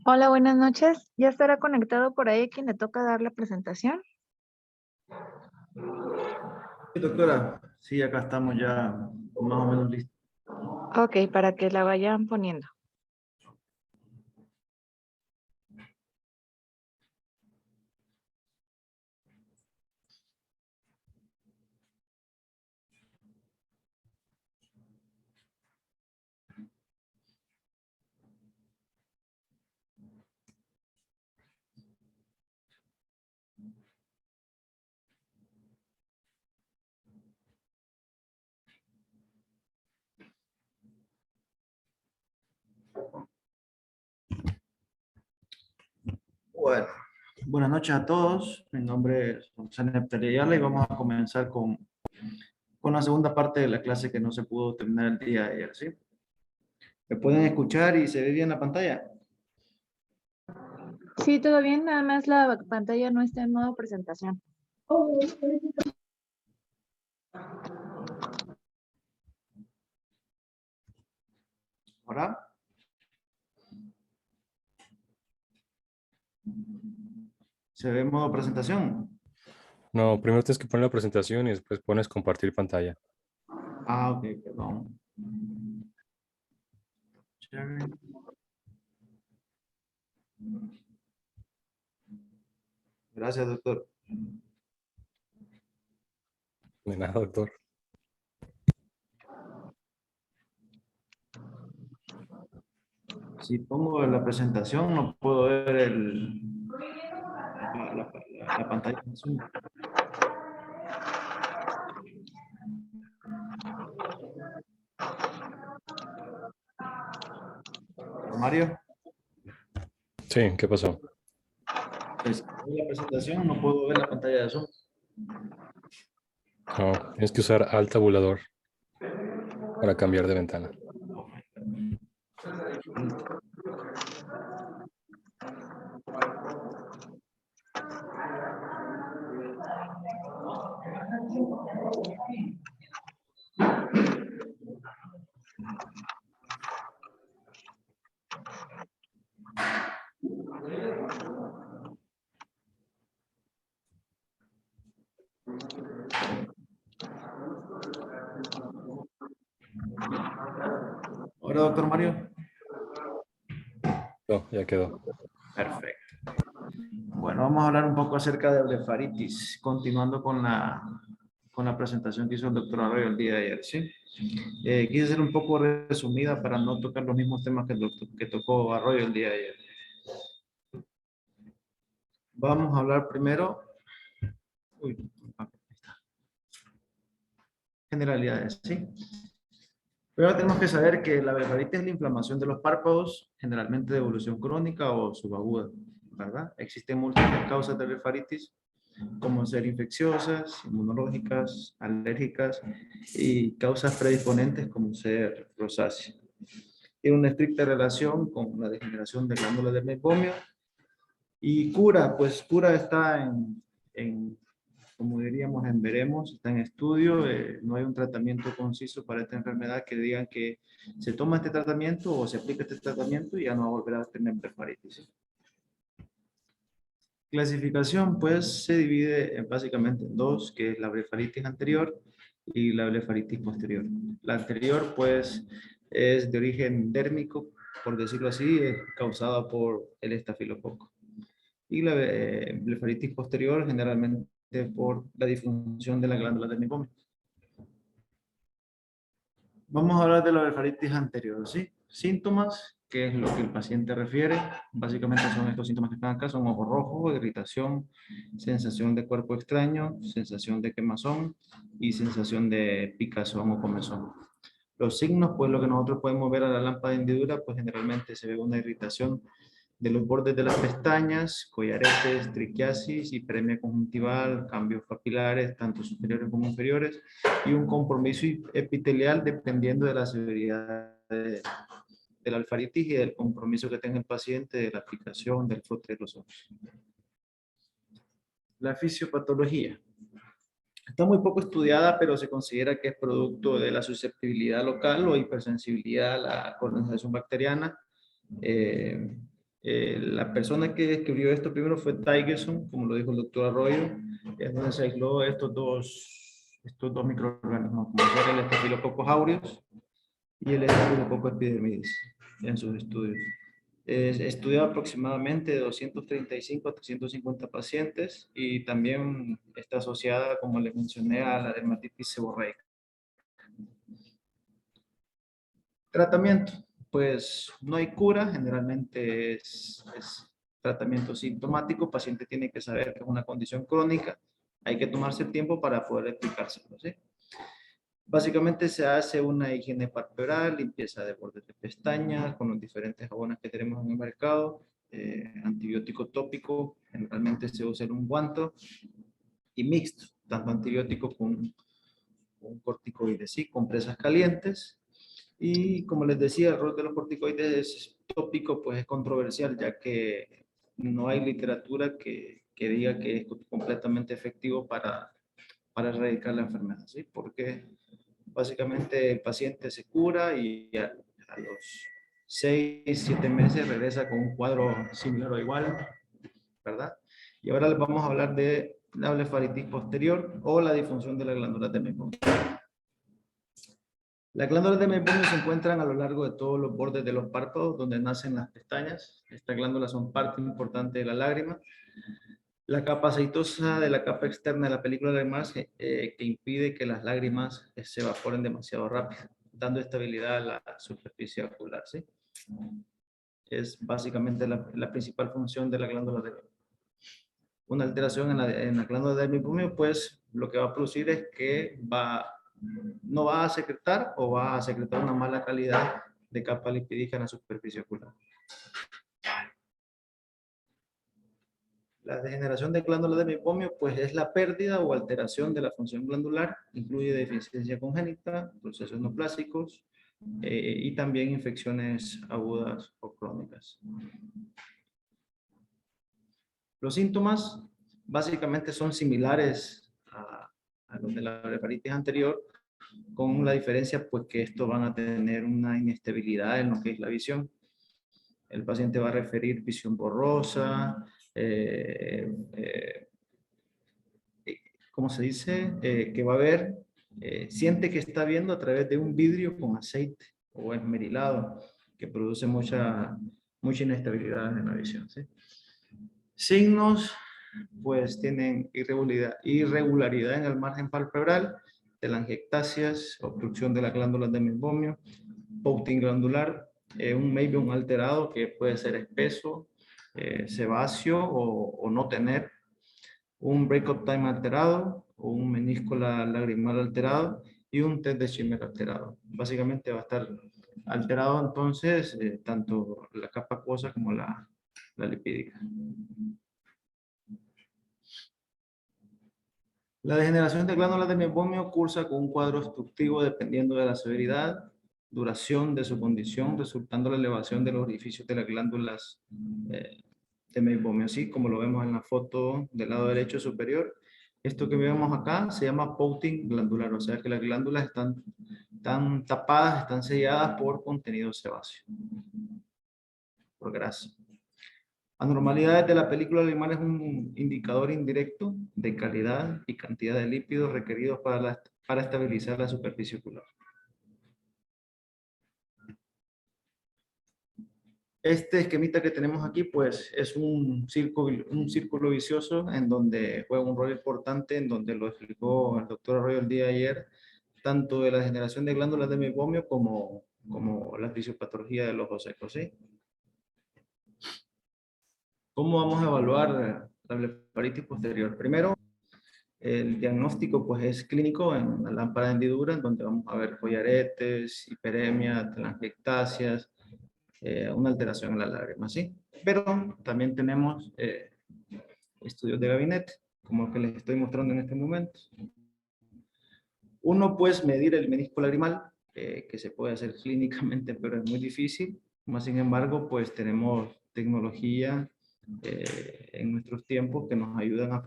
Hola, buenas noches. ¿Ya estará conectado por ahí quien le toca dar la presentación? Sí, doctora, sí, acá estamos ya más o menos listos. Ok, para que la vayan poniendo. Bueno, buenas noches a todos. Mi nombre es José Neftalí Ayala y vamos a comenzar con la segunda parte de la clase que no se pudo terminar el día de ayer, ¿sí? ¿Me pueden escuchar y se ve bien la pantalla? Sí, todo bien, nada más la pantalla no está en modo presentación. ¿Ahora? ¿Se ve en modo presentación? No, primero tienes que poner la presentación y después pones compartir pantalla. Ah, ok, perdón. Sharing. Gracias, doctor. De nada, doctor. Si pongo la presentación, no puedo ver la pantalla de Zoom. Mario. Sí, ¿qué pasó? Pues, en la presentación no puedo ver la pantalla de Zoom. No, tienes que usar Alt tabulador para cambiar de ventana. Ahora, doctor Mario. No, ya quedó. Perfecto. Bueno, vamos a hablar un poco acerca de blefaritis, continuando con la presentación que hizo el doctor Arroyo el día de ayer, ¿sí? Quise ser un poco resumida para no tocar los mismos temas que tocó Arroyo el día de ayer. Vamos a hablar primero, uy, ahí está. Generalidades, ¿sí? Pero tenemos que saber que la blefaritis es la inflamación de los párpados, generalmente de evolución crónica o subaguda, ¿verdad? Existen múltiples causas de blefaritis, como ser infecciosas, inmunológicas, alérgicas y causas predisponentes como ser rosácea. Tiene una estricta relación con la degeneración de glándulas del mecomio y cura, pues cura está como diríamos, en veremos, está en estudio, no hay un tratamiento conciso para esta enfermedad que digan que se toma este tratamiento o se aplica este tratamiento y ya no va a volver a tener blefaritis. Clasificación, pues, se divide básicamente en dos, que es la blefaritis anterior y la blefaritis posterior. La anterior, pues, es de origen dérmico, por decirlo así, es causada por el estafilococo. Y la blefaritis posterior, generalmente por la disfunción de la glándula del mecomio. Vamos a hablar de la blefaritis anterior, ¿sí? Síntomas, que es lo que el paciente refiere. Básicamente son estos síntomas que están acá, son ojo rojo, irritación, sensación de cuerpo extraño, sensación de quemazón y sensación de picazón o comezón. Los signos, pues lo que nosotros podemos ver a la lámpara de hendidura, pues generalmente se ve una irritación de los bordes de las pestañas, collaretes, triquiasis, hiperemia conjuntival, cambios papilares, tanto superiores como inferiores, y un compromiso epitelial dependiendo de la severidad de la alfaritis y del compromiso que tenga el paciente de la aplicación del frote de los ojos. La fisiopatología. Está muy poco estudiada, pero se considera que es producto de la susceptibilidad local o hipersensibilidad a la colonización bacteriana. La persona que describió esto primero fue Tygerson, como lo dijo el doctor Arroyo, es donde se aisló estos dos microorganismos, como son el Staphylococcus aureus y el Staphylococcus epidermidis en sus estudios. Estudió aproximadamente de 235 a 350 pacientes y también está asociada, como les mencioné, a la dermatitis seborreica. Tratamiento, pues no hay cura, generalmente es tratamiento sintomático, el paciente tiene que saber que es una condición crónica, hay que tomarse el tiempo para poder explicárselo, ¿sí? Básicamente se hace una higiene palpebral, limpieza de bordes de pestañas con los diferentes jabones que tenemos en el mercado, antibiótico tópico, generalmente se usa en un guanto, y mixto, tanto antibiótico con corticoides, ¿sí? Compresas calientes. Y como les decía, el rol de los corticoides tópicos pues es controversial, ya que no hay literatura que diga que es completamente efectivo para erradicar la enfermedad, ¿sí? Porque básicamente el paciente se cura y a los 6-7 meses regresa con un cuadro similar o igual, ¿verdad? Y ahora les vamos a hablar de la blefaritis posterior o la disfunción de la glándula de Meibomian. Las glándulas de Meibomian se encuentran a lo largo de todos los bordes de los párpados donde nacen las pestañas. Estas glándulas son parte importante de la lágrima. La capa aceitosa de la capa externa de la película lagrimal que impide que las lágrimas se evaporen demasiado rápido, dando estabilidad a la superficie ocular, ¿sí? Es básicamente la principal función de la glándula de Meibomian. Una alteración en la glándula de Meibomian, pues lo que va a producir es que no va a secretar o va a secretar una mala calidad de capa lipídica en la superficie ocular. La degeneración de glándulas de Meibomian pues es la pérdida o alteración de la función glandular, incluye deficiencia congénita, procesos neoplásicos y también infecciones agudas o crónicas. Los síntomas básicamente son similares a los de la blefaritis anterior, con la diferencia pues que estos van a tener una inestabilidad en lo que es la visión. El paciente va a referir visión borrosa, ¿cómo se dice? Que va a ver, siente que está viendo a través de un vidrio con aceite o esmerilado, que produce mucha inestabilidad en la visión, ¿sí? Signos, pues tienen irregularidad en el margen palpebral, telangiectasias, obstrucción de las glándulas de Meibomian, pouting glandular, un Meibomian alterado que puede ser espeso, sebáceo o no tener, un breakout time alterado, o un menisco lagrimal alterado y un test de Schimmer alterado. Básicamente va a estar alterado entonces tanto la capa acuosa como la lipídica. La degeneración de glándulas de Meibomian cursa con un cuadro obstructivo dependiendo de la severidad, duración de su condición, resultando la elevación de los orificios de las glándulas de Meibomian, así como lo vemos en la foto del lado derecho superior. Esto que vemos acá se llama pouting glandular, o sea que las glándulas están tapadas, están selladas por contenido sebáceo, por grasa. Anormalidades de la película lagrimal es un indicador indirecto de calidad y cantidad de lípidos requeridos para estabilizar la superficie ocular. Este esquemita que tenemos aquí, pues, es un círculo vicioso en donde juega un rol importante, en donde lo explicó el doctor Arroyo el día de ayer, tanto de la generación de glándulas de Meibomian como la fisiopatología del ojo seco, ¿sí? ¿Cómo vamos a evaluar la blefaritis posterior? Primero, el diagnóstico pues es clínico en la lámpara de hendidura, en donde vamos a ver collaretes, hiperemia, telangiectasias, una alteración en la lágrima, ¿sí? Pero también tenemos estudios de gabinete, como el que les estoy mostrando en este momento. Uno, pues, medir el menisco lagrimal, que se puede hacer clínicamente, pero es muy difícil. Más sin embargo, pues tenemos tecnología en nuestros tiempos que nos ayudan a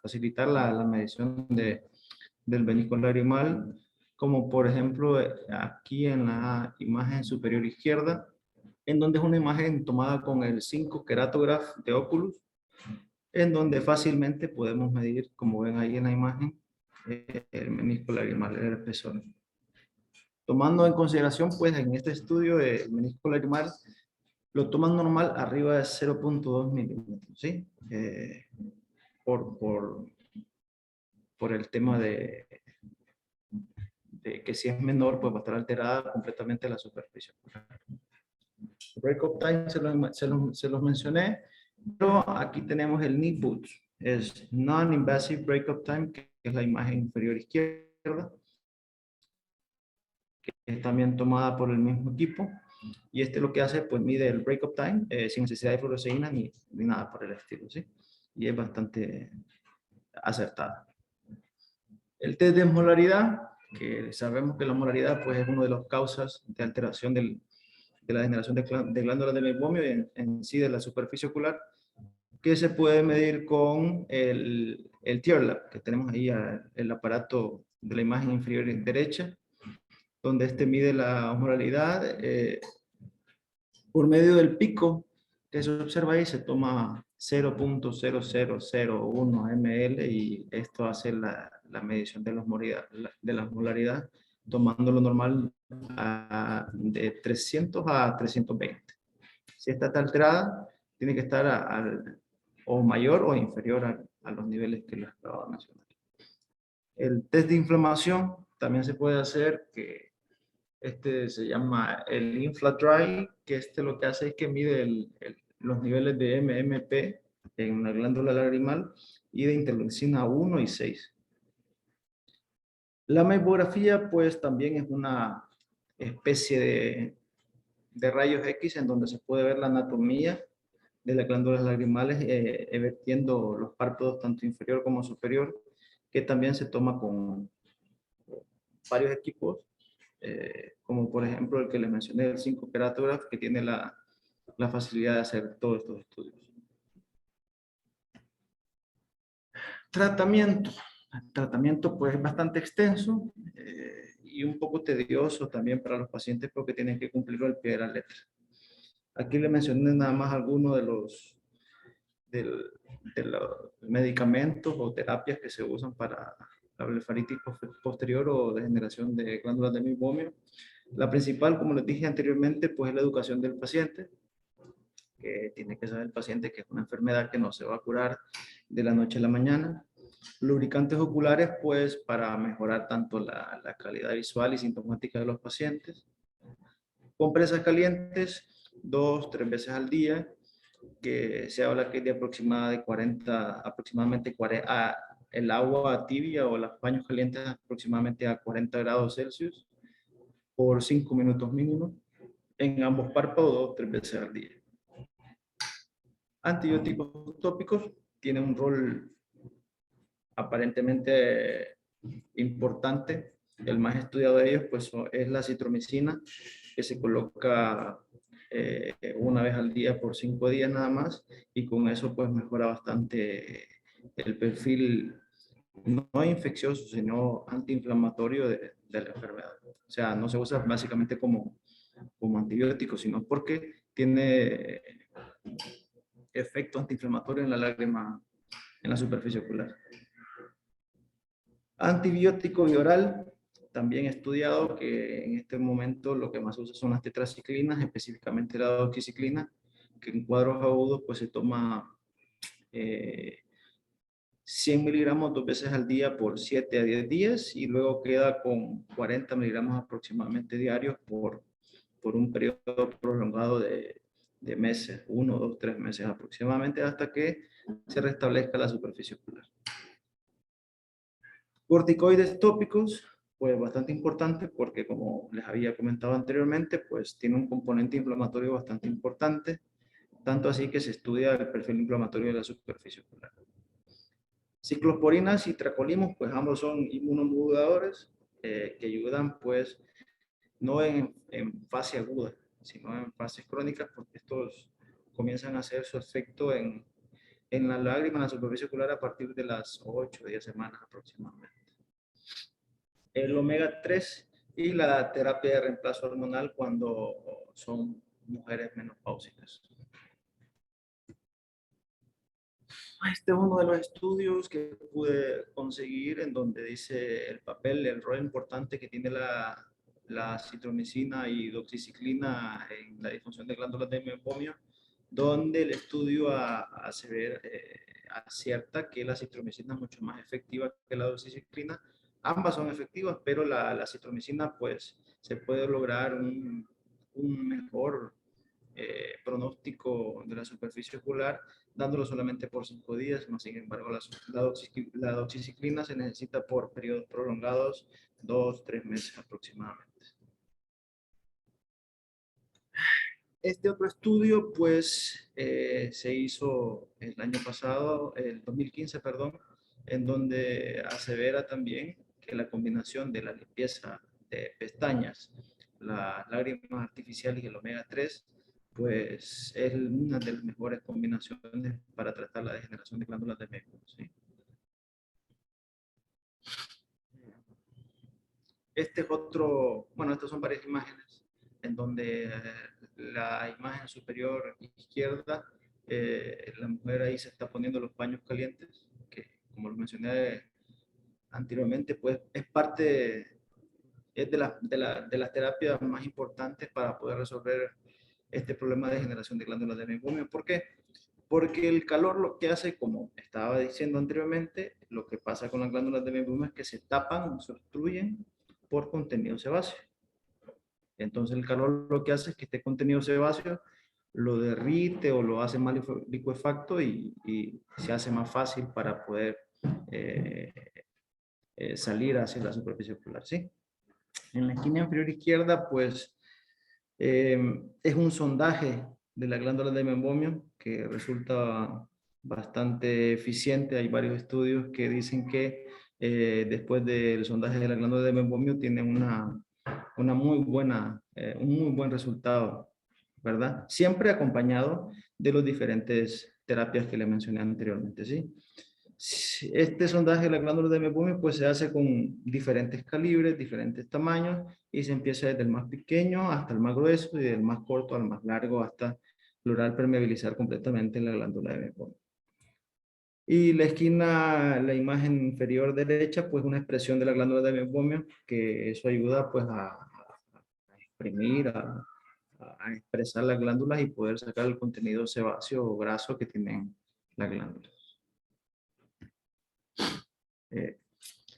facilitar la medición del menisco lagrimal, como por ejemplo aquí en la imagen superior izquierda, en donde es una imagen tomada con el 5 Keratograph de Oculus, en donde fácilmente podemos medir, como ven ahí en la imagen, el menisco lagrimal, el espesor. Tomando en consideración, pues, en este estudio el menisco lagrimal lo toman normal arriba de 0.2 milímetros, ¿sí? Por el tema de que si es menor, pues va a estar alterada completamente la superficie. El break-up time se los mencioné, pero aquí tenemos el knee boot. Es non-invasive break-up time, que es la imagen inferior izquierda, que es también tomada por el mismo equipo. Y este lo que hace, pues mide el break-up time sin necesidad de fluoresceína ni nada por el estilo, ¿sí? Y es bastante acertada. El test de osmolaridad, que sabemos que la osmolaridad pues, es una de las causas de alteración de la degeneración de glándulas del meiomio y en sí de la superficie ocular, que se puede medir con el Tear Lab, que tenemos ahí el aparato de la imagen inferior derecha, donde este mide la osmolaridad por medio del pico que se observa ahí. Se toma 0.0001 ml y esto hace la medición de la osmolaridad, tomando lo normal de 300 a 320. Si esta está alterada, tiene que estar o mayor o inferior a los niveles que les acabo de mencionar. El test de inflamación también se puede hacer, que este se llama el InflaDry, que este lo que hace es que mide los niveles de MMP en la glándula lagrimal y de interleucina 1 y 6. La meibografía, pues, también es una especie de rayos X en donde se puede ver la anatomía de las glándulas lagrimales, vertiendo los párpados tanto inferior como superior, que también se toma con varios equipos, como por ejemplo el que les mencioné, el 5 Keratograph, que tiene la facilidad de hacer todos estos estudios. Tratamiento. El tratamiento pues es bastante extenso y un poco tedioso también para los pacientes porque tienen que cumplirlo al pie de la letra. Aquí le mencioné nada más algunos de los medicamentos o terapias que se usan para la blefaritis posterior o degeneración de glándulas de meiomio. La principal, como les dije anteriormente, pues es la educación del paciente, que tiene que saber el paciente que es una enfermedad que no se va a curar de la noche a la mañana. Lubricantes oculares, pues para mejorar tanto la calidad visual y sintomática de los pacientes. Compresas calientes, 2-3 veces al día, que se habla que es de aproximadamente 40, el agua tibia o los paños calientes aproximadamente a 40 grados Celsius por 5 minutos mínimo en ambos párpados 2-3 veces al día. Antibióticos tópicos tienen un rol aparentemente importante. El más estudiado de ellos pues es la citromicina, que se coloca una vez al día por 5 días nada más, y con eso pues mejora bastante el perfil no infeccioso sino antiinflamatorio de la enfermedad. O sea, no se usa básicamente como antibiótico, sino porque tiene efecto antiinflamatorio en la lágrima, en la superficie ocular. Antibiótico oral, también estudiado, que en este momento lo que más se usa son las tetraciclinas, específicamente la doxiciclina, que en cuadros agudos pues se toma 100 miligramos 2 veces al día por 7 a 10 días y luego queda con 40 miligramos aproximadamente diarios por un periodo prolongado de meses, 1, 2, 3 meses aproximadamente, hasta que se restablezca la superficie ocular. Corticoides tópicos, pues bastante importante porque como les había comentado anteriormente, pues tiene un componente inflamatorio bastante importante, tanto así que se estudia el perfil inflamatorio de la superficie ocular. Ciclosporinas y tracolimos, pues ambos son inmunomoduladores que ayudan pues no en fase aguda, sino en fases crónicas, porque estos comienzan a hacer su efecto en la lágrima, en la superficie ocular a partir de las 8 o 10 semanas aproximadamente. El omega 3 y la terapia de reemplazo hormonal cuando son mujeres menopáusicas. Este es uno de los estudios que pude conseguir en donde dice el papel, el rol importante que tiene la citromicina y doxiciclina en la disfunción de glándulas de meiomio, donde el estudio acierta que la citromicina es mucho más efectiva que la doxiciclina. Ambas son efectivas, pero la citromicina pues se puede lograr un mejor pronóstico de la superficie ocular dándolo solamente por 5 días, más sin embargo la doxiciclina se necesita por periodos prolongados, 2-3 meses aproximadamente. Este otro estudio pues se hizo el año pasado, el 2015, perdón, en donde asevera también que la combinación de la limpieza de pestañas, las lágrimas artificiales y el omega 3 pues es una de las mejores combinaciones para tratar la degeneración de glándulas de meiomio, ¿sí? Este es otro, bueno, estas son varias imágenes en donde la imagen superior izquierda, la mujer ahí se está poniendo los paños calientes, que como lo mencioné anteriormente, pues es parte, es de las terapias más importantes para poder resolver este problema de generación de glándulas de meiomio. ¿Por qué? Porque el calor lo que hace, como estaba diciendo anteriormente, lo que pasa con las glándulas de meiomio es que se tapan, se obstruyen por contenido sebáceo. Entonces el calor lo que hace es que este contenido sebáceo lo derrite o lo hace más licuefacto y se hace más fácil para poder salir hacia la superficie ocular, ¿sí? En la esquina inferior izquierda, pues, es un sondaje de la glándula de meiomio que resulta bastante eficiente. Hay varios estudios que dicen que después del sondaje de la glándula de meiomio tiene un muy buen resultado, ¿verdad? Siempre acompañado de las diferentes terapias que le mencioné anteriormente, ¿sí? Este sondaje de la glándula de meiomio pues se hace con diferentes calibres, diferentes tamaños y se empieza desde el más pequeño hasta el más grueso y del más corto al más largo hasta lograr permeabilizar completamente la glándula de meiomio. Y la esquina, la imagen inferior derecha, pues una expresión de la glándula de meiomio, que eso ayuda pues a exprimir, a expresar las glándulas y poder sacar el contenido sebáceo o graso que tienen las glándulas.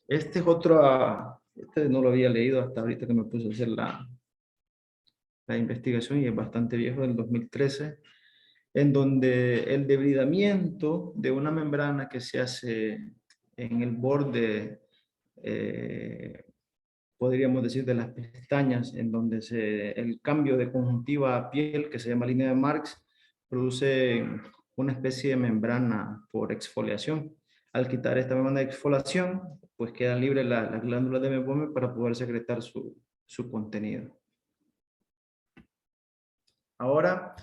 Este es otro, este no lo había leído hasta ahorita que me puse a hacer la investigación y es bastante viejo, del 2013, en donde el debridamiento de una membrana que se hace en el borde, podríamos decir, de las pestañas, en donde el cambio de conjuntiva a piel, que se llama línea de Marx, produce una especie de membrana por exfoliación. Al quitar esta membrana de exfoliación, pues quedan libres las glándulas de meiomio para poder secretar su contenido. Ahora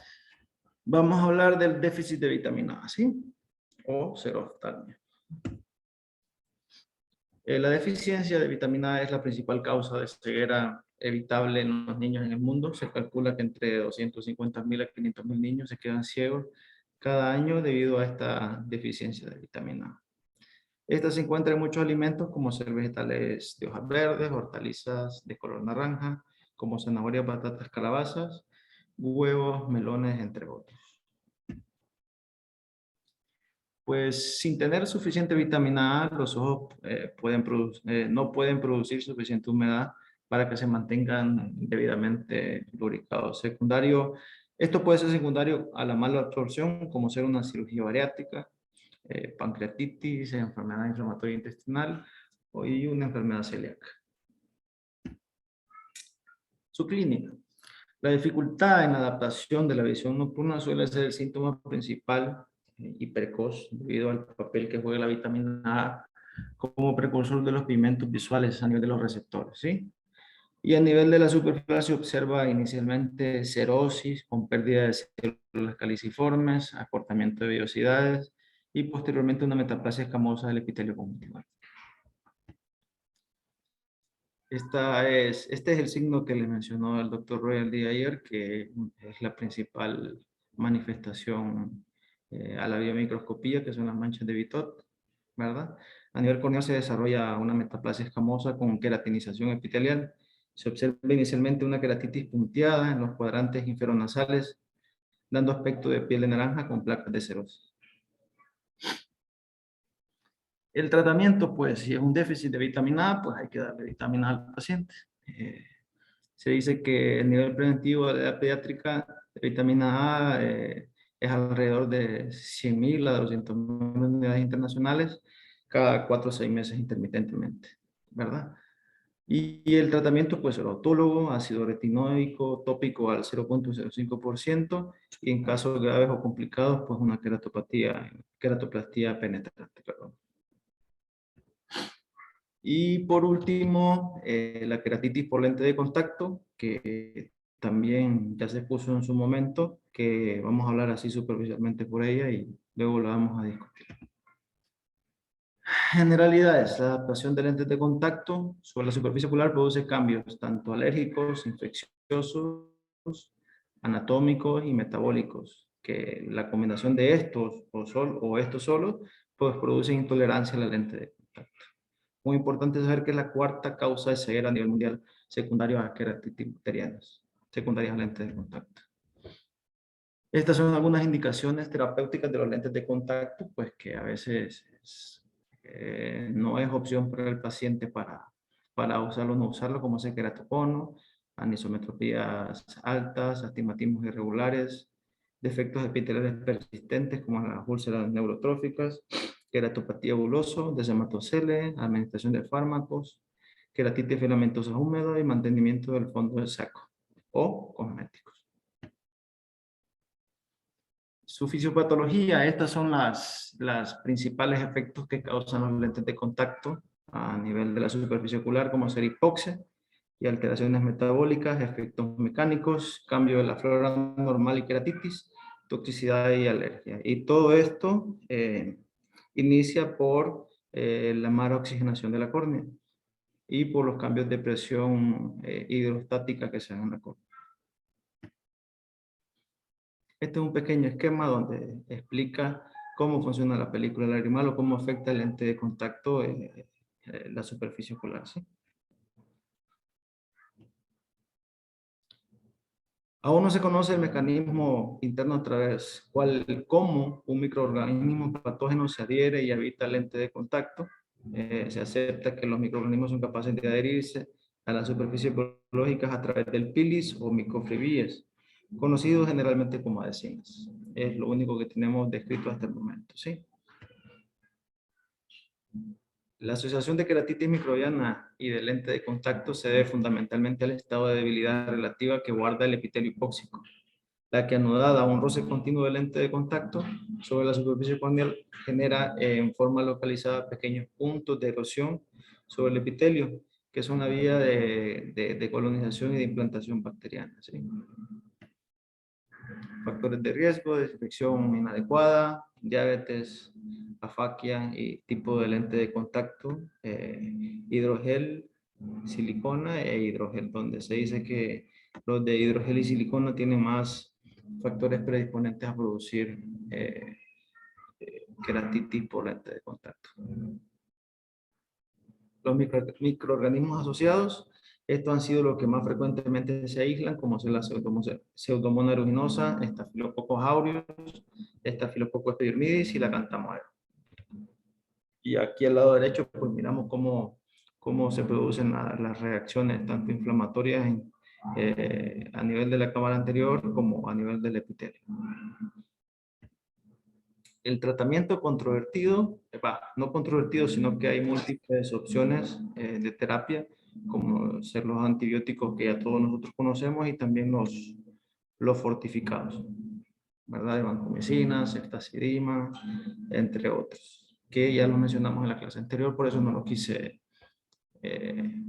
vamos a hablar del déficit de vitamina A, ¿sí? O xeroftalmia. La deficiencia de vitamina A es la principal causa de ceguera evitable en los niños en el mundo. Se calcula que entre 250.000 a 500.000 niños se quedan ciegos cada año debido a esta deficiencia de vitamina A. Esta se encuentra en muchos alimentos como ser vegetales de hojas verdes, hortalizas de color naranja, como zanahorias, batatas, calabazas, huevos, melones, entre otros. Pues sin tener suficiente vitamina A, los ojos no pueden producir suficiente humedad para que se mantengan debidamente lubricados. Esto puede ser secundario a la mala absorción, como ser una cirugía bariátrica, pancreatitis, enfermedad inflamatoria intestinal y una enfermedad celíaca. Su clínica. La dificultad en la adaptación de la visión nocturna suele ser el síntoma principal y precoz debido al papel que juega la vitamina A como precursor de los pigmentos visuales a nivel de los receptores, ¿sí? Y a nivel de la superficie se observa inicialmente cerosis con pérdida de células caliciformes, acortamiento de vellosidades y posteriormente una metaplasia escamosa del epitelio conjuntival. Este es el signo que le mencionó el doctor Roy el día de ayer, que es la principal manifestación a la biomicroscopía, que son las manchas de Vitot, ¿verdad? A nivel corneal se desarrolla una metaplasia escamosa con queratinización epitelial. Se observa inicialmente una queratitis punteada en los cuadrantes inferonasales, dando aspecto de piel de naranja con placas de cerosis. El tratamiento, pues, si es un déficit de vitamina A, pues hay que darle vitamina A al paciente. Se dice que el nivel preventivo de la edad pediátrica de vitamina A es alrededor de 100.000 a 200.000 unidades internacionales cada 4 o 6 meses intermitentemente, ¿verdad? Y el tratamiento puede ser autólogo, ácido retinoico, tópico al 0.05%, y en casos graves o complicados, pues una queratoplastia penetrante, perdón. Y por último, la queratitis por lente de contacto, que también ya se puso en su momento, que vamos a hablar así superficialmente por ella y luego la vamos a discutir. Generalidades: la adaptación de lentes de contacto sobre la superficie ocular produce cambios tanto alérgicos, infecciosos, anatómicos y metabólicos, que la combinación de estos o estos solos, pues produce intolerancia a la lente de contacto. Muy importante saber que es la cuarta causa de ceguera a nivel mundial, secundaria a queratitis bacterianas, secundarias a lentes de contacto. Estas son algunas indicaciones terapéuticas de los lentes de contacto, pues que a veces no es opción para el paciente para usarlo o no usarlo, como es el queratocono, anisometropías altas, astigmatismos irregulares, defectos epiteliales persistentes como las úlceras neurotróficas, queratopatía buloso, deshematocele, administración de fármacos, queratitis filamentosa húmeda y mantenimiento del fondo del saco, o cosméticos. Su fisiopatología: estas son las principales efectos que causan los lentes de contacto a nivel de la superficie ocular, como ser hipoxia y alteraciones metabólicas, efectos mecánicos, cambio de la flora normal y queratitis, toxicidad y alergia. Y todo esto inicia por la mala oxigenación de la córnea y por los cambios de presión hidrostática que se dan en la córnea. Este es un pequeño esquema donde explica cómo funciona la película lagrimal o cómo afecta el lente de contacto la superficie ocular, ¿sí? Aún no se conoce el mecanismo interno a través cómo un microorganismo patógeno se adhiere y habita el lente de contacto. Se acepta que los microorganismos son capaces de adherirse a las superficies ecológicas a través del pilis o microfibrillas, conocidos generalmente como adhesinas. Es lo único que tenemos descrito hasta el momento, ¿sí? La asociación de queratitis microbiana y de lente de contacto se debe fundamentalmente al estado de debilidad relativa que guarda el epitelio hipóxico, la que anudada a un roce continuo de lente de contacto sobre la superficie corneal genera en forma localizada pequeños puntos de erosión sobre el epitelio, que es una vía de colonización y de implantación bacteriana, ¿sí? Factores de riesgo: desinfección inadecuada, diabetes, afaquia y tipo de lente de contacto, hidrogel, silicona e hidrogel, donde se dice que los de hidrogel y silicona tienen más factores predisponentes a producir queratitis por lente de contacto. Los microorganismos asociados: estos han sido los que más frecuentemente se aíslan, como son la Pseudomonas aeruginosa, Staphylococcus aureus, Staphylococcus epidermidis y la Cantamoeba. Y aquí al lado derecho, pues miramos cómo se producen las reacciones, tanto inflamatorias a nivel de la cámara anterior como a nivel del epitelio. El tratamiento controvertido, no controvertido, sino que hay múltiples opciones de terapia, como ser los antibióticos que ya todos nosotros conocemos y también los fortificados, ¿verdad? Vancomicina, ceftazidima, entre otros, que ya lo mencionamos en la clase anterior, por eso no lo quise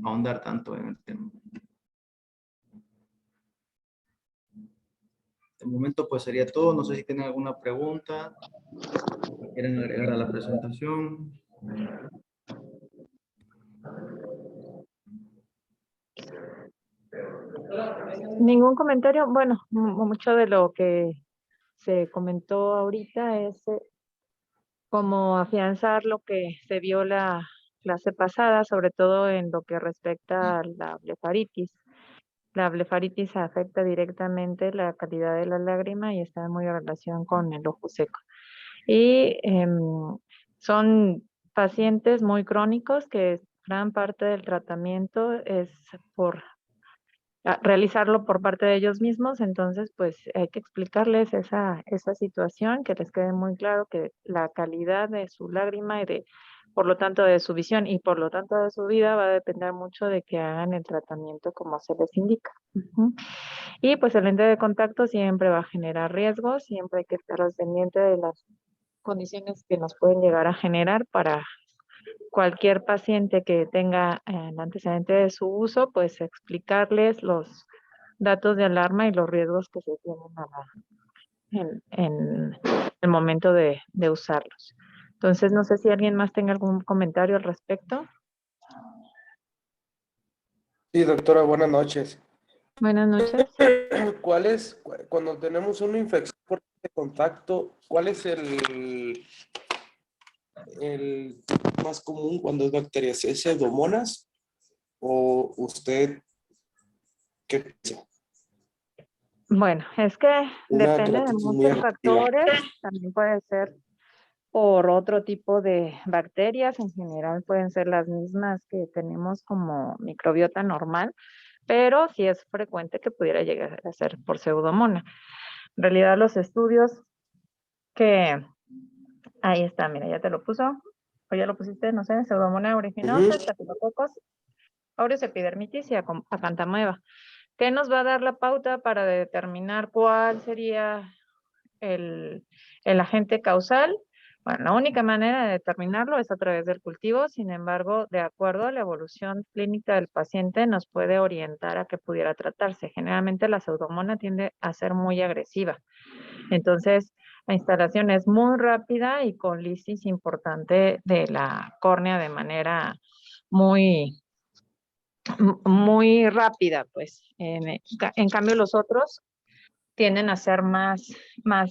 ahondar tanto en el tema. De momento pues sería todo. No sé si tienen alguna pregunta, quieren agregar a la presentación. Ningún comentario. Bueno, mucho de lo que se comentó ahorita es como afianzar lo que se vio la clase pasada, sobre todo en lo que respecta a la blefaritis. La blefaritis afecta directamente la calidad de la lágrima y está muy en relación con el ojo seco. Y son pacientes muy crónicos que gran parte del tratamiento es por realizarlo por parte de ellos mismos, entonces pues hay que explicarles esa situación, que les quede muy claro que la calidad de su lágrima y de, por lo tanto, de su visión y por lo tanto de su vida va a depender mucho de que hagan el tratamiento como se les indica. Ujú. Y pues el lente de contacto siempre va a generar riesgos, siempre hay que estar al pendiente de las condiciones que nos pueden llegar a generar para cualquier paciente que tenga el antecedente de su uso, pues explicarles los datos de alarma y los riesgos que se tienen en el momento de usarlos. Entonces, no sé si alguien más tenga algún comentario al respecto. Sí, doctora, buenas noches. Buenas noches. Cuando tenemos una infección por de contacto, cuál es el más común cuando es bacterias? ¿Es Pseudomonas o usted qué piensa? Bueno, es que Una depende de queratitis muy muchos agresiva. factores, también puede ser por otro tipo de bacterias, en general pueden ser las mismas que tenemos como microbiota normal, pero sí es frecuente que pudiera llegar a ser por pseudomonas. En realidad los estudios que, ahí está, mira, ya te lo puso, o ya lo pusiste, no sé, pseudomonas aeruginosa, estafilococos, aureus epidermitis y acantamoeba. ¿Qué nos va a dar la pauta para determinar cuál sería el, el agente causal? Bueno, la única manera de determinarlo es a través del cultivo, sin embargo, de acuerdo a la evolución clínica del paciente, nos puede orientar a que pudiera tratarse. Generalmente la pseudomonas tiende a ser muy agresiva. Entonces, la instalación es muy rápida y con lisis importante de la córnea de manera muy, muy rápida, pues. En cambio, los otros tienden a ser más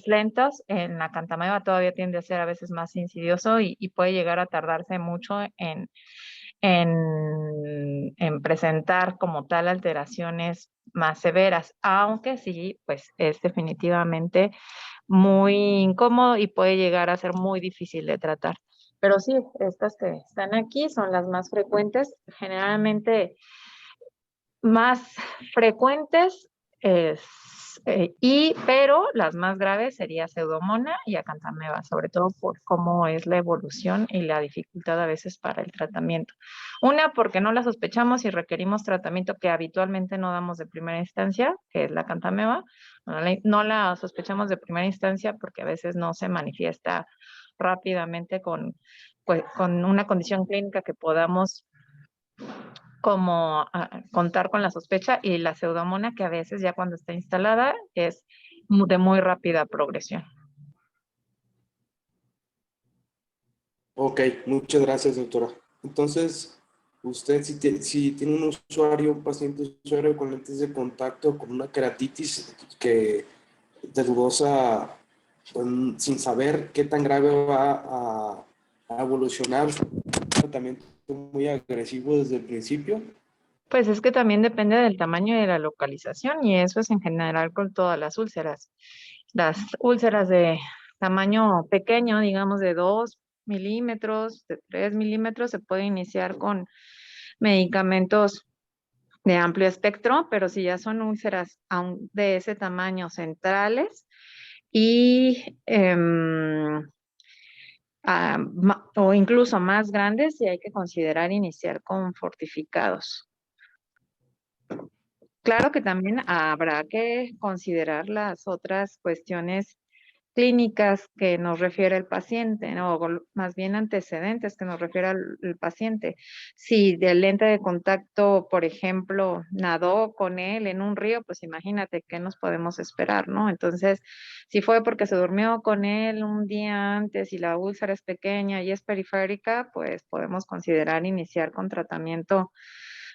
lentos. En la cantamaiba todavía tiende a ser a veces más insidioso y puede llegar a tardarse mucho en presentar como tal alteraciones más severas, aunque sí, pues es definitivamente muy incómodo y puede llegar a ser muy difícil de tratar. Pero sí, estas que están aquí son las más frecuentes. Generalmente más frecuentes pero las más graves sería pseudomonas y acantameba, sobre todo por cómo es la evolución y la dificultad a veces para el tratamiento. Una, porque no la sospechamos y requerimos tratamiento que habitualmente no damos de primera instancia, que es la acantameba. No la sospechamos de primera instancia porque a veces no se manifiesta rápidamente pues, con una condición clínica que podamos como contar con la sospecha, y la pseudomonas que a veces ya cuando está instalada es de muy rápida progresión. Ok, muchas gracias, doctora. Entonces, usted si tiene un paciente usuario con lentes de contacto con una queratitis que de dudosa, pues, sin saber qué tan grave va a evolucionar, un tratamiento muy agresivo desde el principio. Pues es que también depende del tamaño y de la localización, y eso es en general con todas las úlceras. Las úlceras de tamaño pequeño, digamos de 2 milímetros, de 3 milímetros, se puede iniciar con medicamentos de amplio espectro, pero si ya son úlceras de ese tamaño centrales y o incluso más grandes, y hay que considerar iniciar con fortificados. Claro que también habrá que considerar las otras cuestiones clínicas que nos refiere el paciente, ¿no? O más bien antecedentes que nos refiere el paciente. Si del lente de contacto, por ejemplo, nadó con él en un río, pues imagínate qué nos podemos esperar, ¿no? Entonces, si fue porque se durmió con él un día antes y la úlcera es pequeña y es periférica, pues podemos considerar iniciar con tratamiento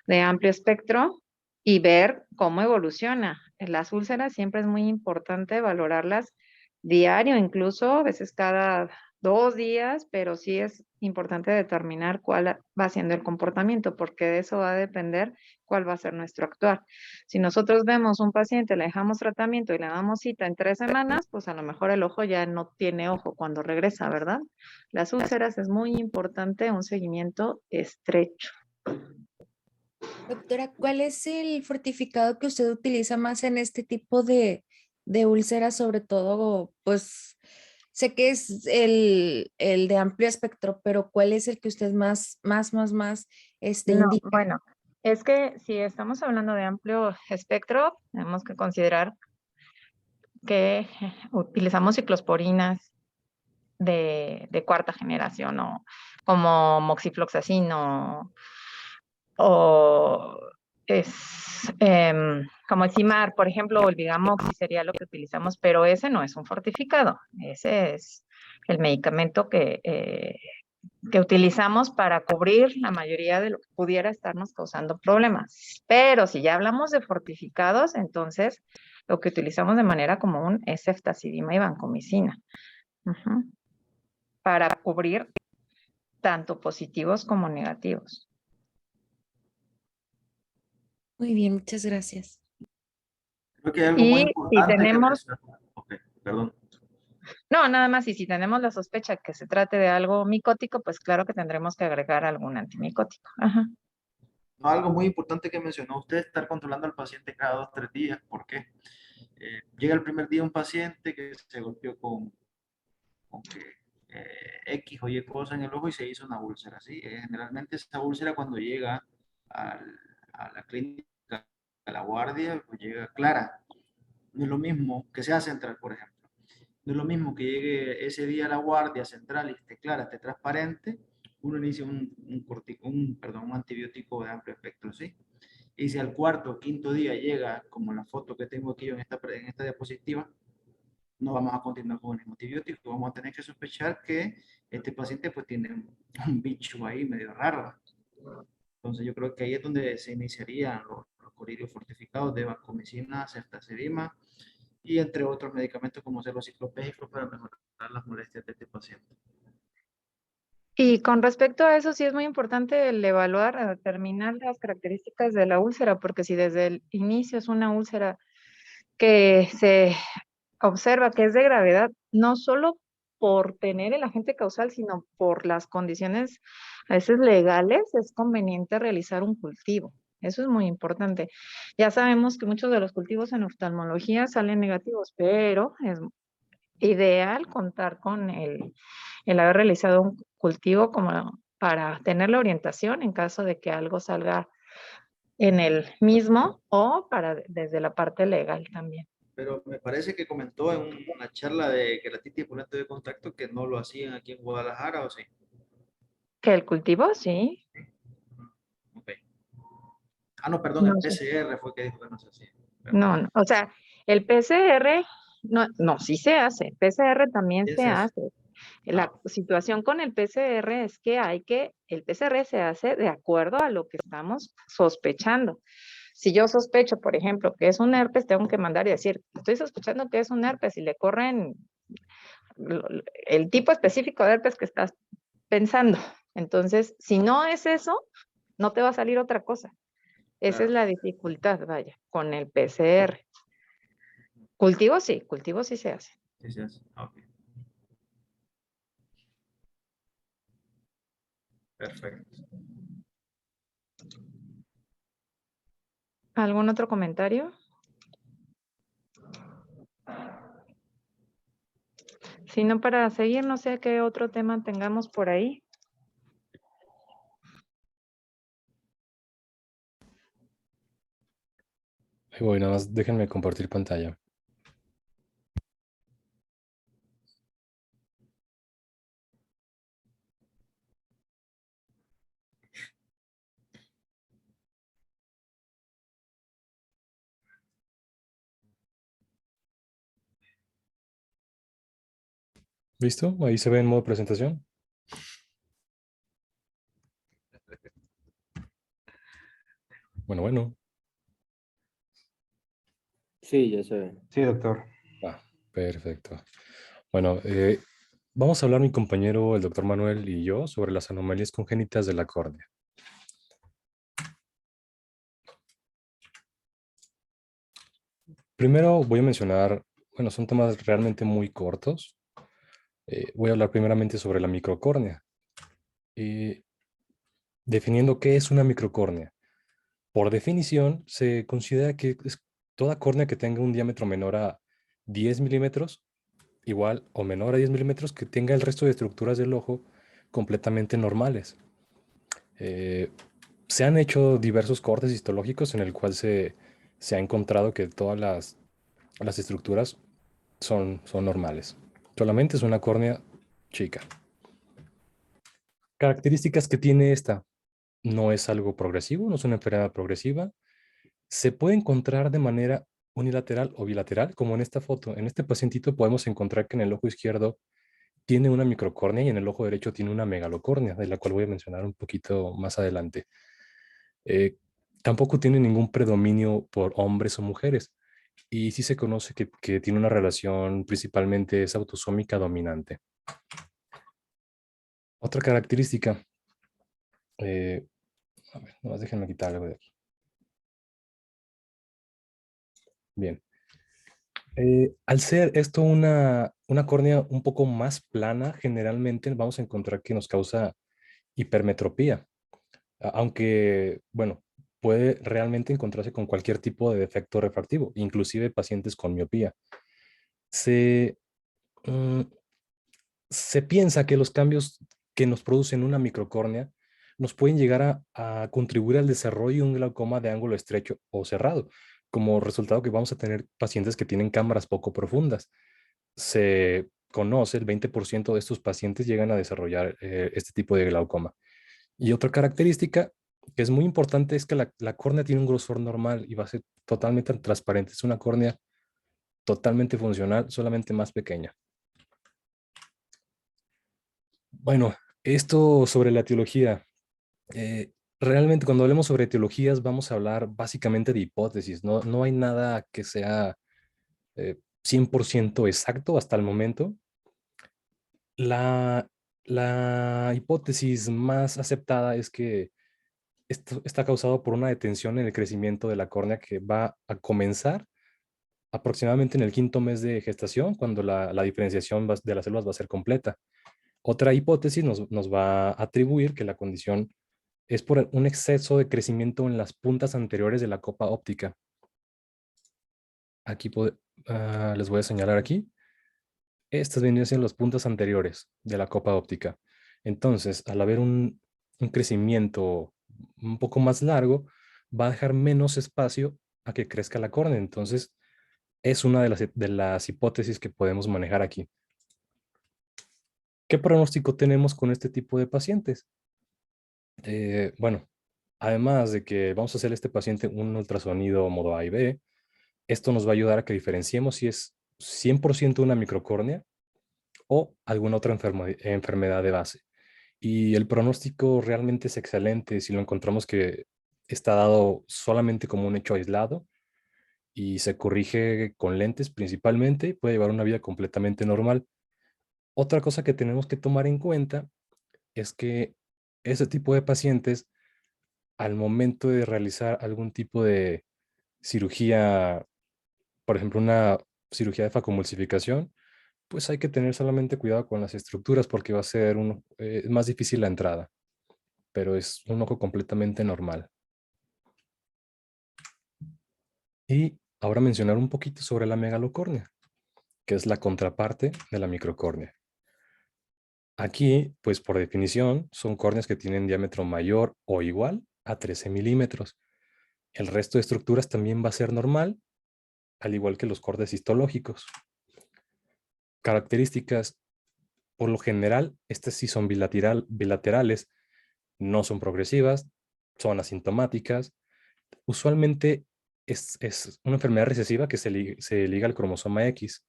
de amplio espectro y ver cómo evoluciona. En las úlceras siempre es muy importante valorarlas diario, incluso a veces cada 2 días, pero sí es importante determinar cuál va siendo el comportamiento, porque de eso va a depender cuál va a ser nuestro actuar. Si nosotros vemos un paciente, le dejamos tratamiento y le damos cita en 3 semanas, pues a lo mejor el ojo ya no tiene ojo cuando regresa, ¿verdad? Las úlceras es muy importante un seguimiento estrecho. Doctora, ¿cuál es el fortificado que usted utiliza más en este tipo de úlceras? Sobre todo, pues sé que es el de amplio espectro, pero ¿cuál es el que usted más No, indica? bueno, es que si estamos hablando de amplio espectro, tenemos que considerar que utilizamos ciclosporinas de cuarta generación o como moxifloxacin o es como el CIMAR, por ejemplo, o el Vigamoxi sería lo que utilizamos, pero ese no es un fortificado, ese es el medicamento que utilizamos para cubrir la mayoría de lo que pudiera estarnos causando problemas. Pero si ya hablamos de fortificados, entonces lo que utilizamos de manera común es ceftazidima y vancomicina. Ujú. Para cubrir tanto positivos como negativos. Muy bien, muchas gracias. Creo que hay algo muy Y si importante que tenemos, mencionar. Ok, perdón. no, nada más, y si tenemos la sospecha que se trate de algo micótico, pues claro que tendremos que agregar algún antimicótico. Ajá. No, algo muy importante que mencionó usted, estar controlando al paciente cada 2, 3 días. ¿Por qué? Llega el primer día un paciente que se golpeó con que X o Y cosa en el ojo y se hizo una úlcera, ¿sí? Generalmente esa úlcera cuando llega a la clínica, a la guardia, pues llega clara. No es lo mismo que sea central, por ejemplo. No es lo mismo que llegue ese día a la guardia central y esté clara, esté transparente, uno inicia un antibiótico de amplio espectro, ¿sí? Y si al cuarto o quinto día llega, como la foto que tengo aquí en esta diapositiva, no vamos a continuar con el mismo antibiótico, vamos a tener que sospechar que este paciente pues tiene un bicho ahí medio raro. Entonces yo creo que ahí es donde se iniciarían los colibrios fortificados de vancomicina, ceftazidima y entre otros medicamentos como ser los ciclopénicos para mejorar las molestias de este paciente. Y con respecto a eso, sí es muy importante el evaluar, determinar las características de la úlcera, porque si desde el inicio es una úlcera que se observa que es de gravedad, no solo por tener el agente causal, sino por las condiciones a veces legales, es conveniente realizar un cultivo. Eso es muy importante. Ya sabemos que muchos de los cultivos en oftalmología salen negativos, pero es ideal contar con el haber realizado un cultivo como para tener la orientación en caso de que algo salga en el mismo o para desde la parte legal también. Pero me parece que comentó en una charla de queratitis por lente de contacto que no lo hacían aquí en Guadalajara, ¿o sí? ¿Que el cultivo? Sí. Ok. Ah, no, perdón, el No sé. PCR fue que dijo que no se hacía. Perdón. No, no. O sea, el PCR, no, no, sí se hace. PCR también se Ese es. hace. Ah, La situación con el PCR es que el PCR se hace de acuerdo a lo que estamos sospechando. Si yo sospecho, por ejemplo, que es un herpes, tengo que mandar y decir, estoy sospechando que es un herpes y le corren el tipo específico de herpes que estás pensando. Entonces, si no es eso, no te va a salir otra cosa. Esa es claro. la dificultad, vaya, con el PCR. Cultivo sí se hace. Sí, se hace. Ah, ok. Perfecto. ¿Algún otro comentario? Si no, para seguir, no sé qué otro tema tengamos por ahí. Ahí voy, nada más déjenme compartir pantalla. ¿Listo? Ahí se ve en modo presentación. Bueno, bueno. Sí, ya se ve. Sí, doctor. Ah, perfecto. Bueno, vamos a hablar mi compañero, el doctor Manuel y yo, sobre las anomalías congénitas de la córnea. Primero voy a mencionar, bueno, son temas realmente muy cortos. Voy a hablar primeramente sobre la microcórnea. Eh, Definiendo qué es una microcórnea. Por definición, se considera que es toda córnea que tenga un diámetro menor a 10 milímetros, igual o menor a 10 milímetros, que tenga el resto de estructuras del ojo completamente normales. Eh, Se han hecho diversos cortes histológicos en el cual se ha encontrado que todas las estructuras son normales. Solamente es una córnea chica. Características que tiene esta. No es algo progresivo, no es una enfermedad progresiva. Se puede encontrar de manera unilateral o bilateral, como en esta foto. En este pacientito podemos encontrar que en el ojo izquierdo tiene una microcórnea y en el ojo derecho tiene una megalocórnea, de la cual voy a mencionar un poquito más adelante. Eh, Tampoco tiene ningún predominio por hombres o mujeres. Y sí se conoce que tiene una relación principalmente es autosómica dominante. Otra característica, eh, a ver, nomás déjenme quitar algo de aquí. Bien. Al ser esto una córnea un poco más plana, generalmente vamos a encontrar que nos causa hipermetropía. Aunque, bueno, puede realmente encontrarse con cualquier tipo de defecto refractivo, inclusive pacientes con miopía. Se, mm, Se piensa que los cambios que nos producen una microcórnea nos pueden llegar a contribuir al desarrollo de un glaucoma de ángulo estrecho o cerrado, como resultado que vamos a tener pacientes que tienen cámaras poco profundas. Se conoce el 20% de estos pacientes llegan a desarrollar este tipo de glaucoma. Y otra característica que es muy importante es que la córnea tiene un grosor normal y va a ser totalmente transparente. Es una córnea totalmente funcional, solamente más pequeña. Bueno, esto sobre la etiología. Realmente cuando hablemos sobre etiologías vamos a hablar básicamente de hipótesis. No hay nada que sea 100% exacto hasta el momento. La, la hipótesis más aceptada es que esto está causado por una detención en el crecimiento de la córnea que va a comenzar aproximadamente en el quinto mes de gestación, cuando la diferenciación de las células va a ser completa. Otra hipótesis nos va a atribuir que la condición es por un exceso de crecimiento en las puntas anteriores de la copa óptica. Aquí les voy a señalar aquí. Estas vendrían siendo las puntas anteriores de la copa óptica. Entonces, al haber un crecimiento un poco más largo, va a dejar menos espacio a que crezca la córnea. Entonces, es una de las hipótesis que podemos manejar aquí. ¿Qué pronóstico tenemos con este tipo de pacientes? Bueno, además de que vamos a hacer a este paciente un ultrasonido modo A y B, esto nos va a ayudar a que diferenciemos si es 100% una microcórnea o alguna otra enfermedad de base. Y el pronóstico realmente es excelente si lo encontramos que está dado solamente como un hecho aislado y se corrige con lentes principalmente, puede llevar una vida completamente normal. Otra cosa que tenemos que tomar en cuenta es que ese tipo de pacientes, al momento de realizar algún tipo de cirugía, por ejemplo, una cirugía de facomulsificación, pues hay que tener solamente cuidado con las estructuras porque va a ser más difícil la entrada, pero es un ojo completamente normal. Y ahora mencionar un poquito sobre la megalocórnea, que es la contraparte de la microcórnea. Aquí, pues por definición, son córneas que tienen diámetro mayor o igual a 13 milímetros. El resto de estructuras también va a ser normal, al igual que los cortes histológicos. Características, por lo general, estas sí son bilaterales, no son progresivas, son asintomáticas. Usualmente es una enfermedad recesiva que se liga al cromosoma X.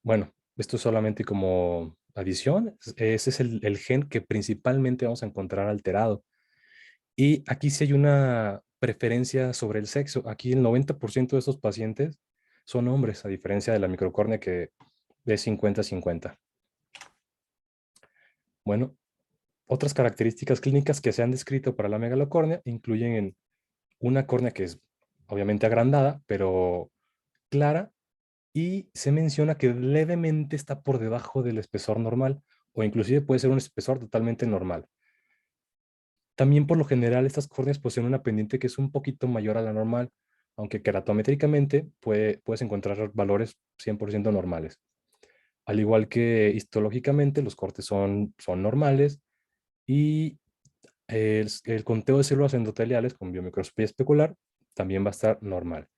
Bueno, esto es solamente como adición. Ese es el gen que principalmente vamos a encontrar alterado. Y aquí sí hay una preferencia sobre el sexo. Aquí el 90% de estos pacientes son hombres, a diferencia de la microcórnea que es 50-50. Bueno, otras características clínicas que se han descrito para la megalocórnea incluyen una córnea que es obviamente agrandada, pero clara, y se menciona que levemente está por debajo del espesor normal, o inclusive puede ser un espesor totalmente normal. También por lo general estas córneas poseen una pendiente que es un poquito mayor a la normal, aunque keratométricamente puedes encontrar valores 100% normales. Al igual que histológicamente los cortes son normales y el conteo de células endoteliales con biomicroscopía especular también va a estar normal.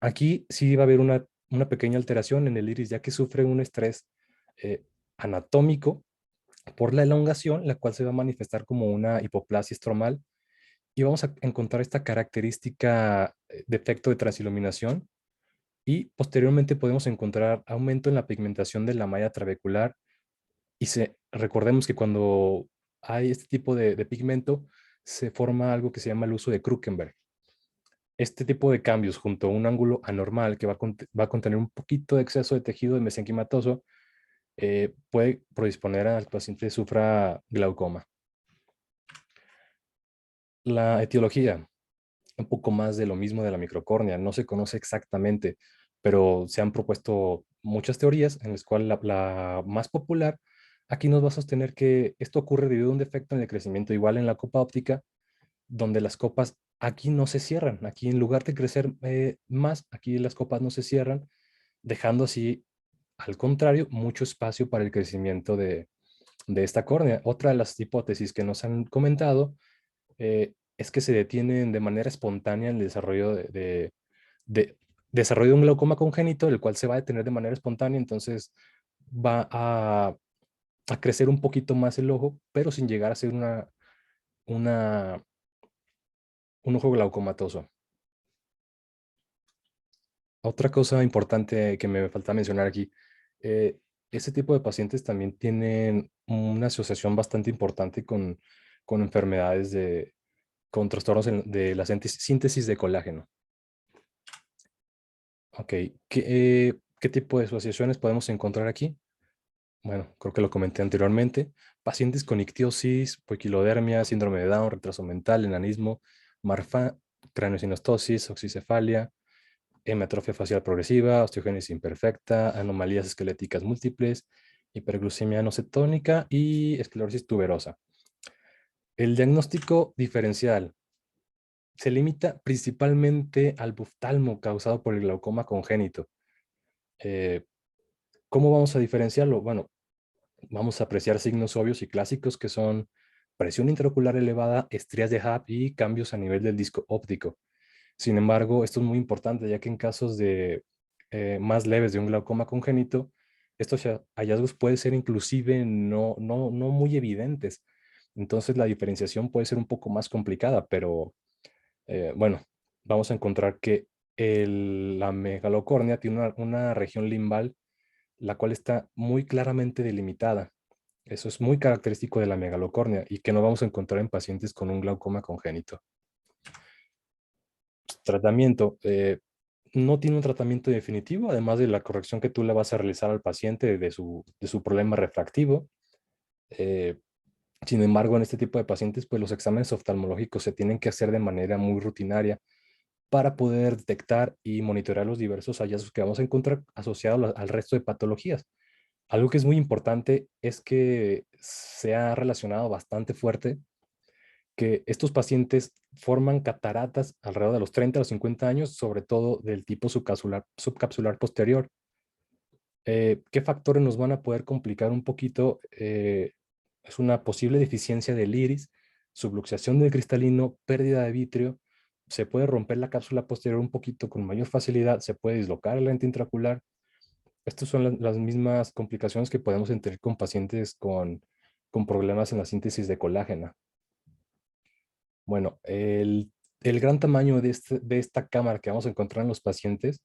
Aquí sí va a haber una pequeña alteración en el iris, ya que sufre un estrés eh, anatómico por la elongación, la cual se va a manifestar como una hipoplasia estromal, y vamos a encontrar esta característica de efecto de transiluminación, y posteriormente podemos encontrar aumento en la pigmentación de la malla trabecular, y recordemos que cuando hay este tipo de pigmento, se forma algo que se llama el uso de Krukenberg. Este tipo de cambios junto a un ángulo anormal que va a contener un poquito de exceso de tejido de mesenquimatoso puede predisponer al paciente que sufra glaucoma. La etiología, un poco más de lo mismo de la microcórnea, no se conoce exactamente, pero se han propuesto muchas teorías en las cuales la más popular aquí nos va a sostener que esto ocurre debido a un defecto en el crecimiento igual en la copa óptica, donde las copas aquí no se cierran. Aquí en lugar de crecer más, aquí las copas no se cierran, dejando así, al contrario, mucho espacio para el crecimiento de esta córnea. Otra de las hipótesis que nos han comentado es que se detienen de manera espontánea el desarrollo desarrollo de un glaucoma congénito, el cual se va a detener de manera espontánea, entonces va a crecer un poquito más el ojo, pero sin llegar a ser una, un ojo glaucomatoso. Otra cosa importante que me falta mencionar aquí, este tipo de pacientes también tienen una asociación bastante importante con enfermedades con trastornos de la síntesis de colágeno. Ok, ¿qué tipo de asociaciones podemos encontrar aquí? Bueno, creo que lo comenté anteriormente. Pacientes con ictiosis, poiquilodermia, síndrome de Down, retraso mental, enanismo, Marfan, craneosinostosis, oxicefalia, hemiatrofia facial progresiva, osteogénesis imperfecta, anomalías esqueléticas múltiples, hiperglucemia no cetónica y esclerosis tuberosa. El diagnóstico diferencial se limita principalmente al buftalmo causado por el glaucoma congénito. ¿Cómo vamos a diferenciarlo? Bueno, vamos a apreciar signos obvios y clásicos que son presión intraocular elevada, estrías de HAP y cambios a nivel del disco óptico. Sin embargo, esto es muy importante ya que en casos de más leves de un glaucoma congénito, estos hallazgos pueden ser inclusive no muy evidentes. Entonces la diferenciación puede ser un poco más complicada, pero bueno, vamos a encontrar que la megalocórnea tiene una región limbal la cual está muy claramente delimitada. Eso es muy característico de la megalocórnea y que no vamos a encontrar en pacientes con un glaucoma congénito. Tratamiento. No tiene un tratamiento definitivo, además de la corrección que tú le vas a realizar al paciente de su problema refractivo. Eh, Sin embargo, en este tipo de pacientes, pues los exámenes oftalmológicos se tienen que hacer de manera muy rutinaria para poder detectar y monitorear los diversos hallazgos que vamos a encontrar asociados al resto de patologías. Algo que es muy importante es que se ha relacionado bastante fuerte que estos pacientes forman cataratas alrededor de los 30 o 50 años, sobre todo del tipo subcapsular posterior. ¿Qué factores nos van a poder complicar un poquito? Es una posible deficiencia del iris, subluxación del cristalino, pérdida de vitrio, se puede romper la cápsula posterior un poquito con mayor facilidad, se puede dislocar el lente intraocular. Estas son las mismas complicaciones que podemos tener con pacientes con problemas en la síntesis de colágeno. Bueno, el gran tamaño de esta cámara que vamos a encontrar en los pacientes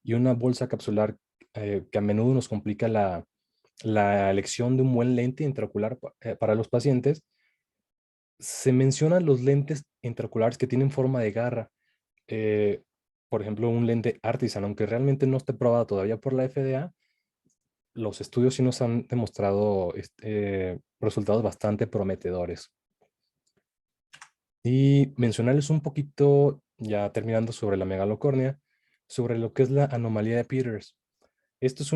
y una bolsa capsular que a menudo nos complica la elección de un buen lente intraocular para los pacientes, Se mencionan los lentes intraoculares que tienen forma de garra. eh, por ejemplo, un lente Artisan, aunque realmente no esté probado todavía por la FDA, los estudios sí nos han demostrado resultados bastante prometedores. Y mencionarles un poquito, ya terminando sobre la megalocórnea, sobre lo que es la anomalía de Peters. Esto es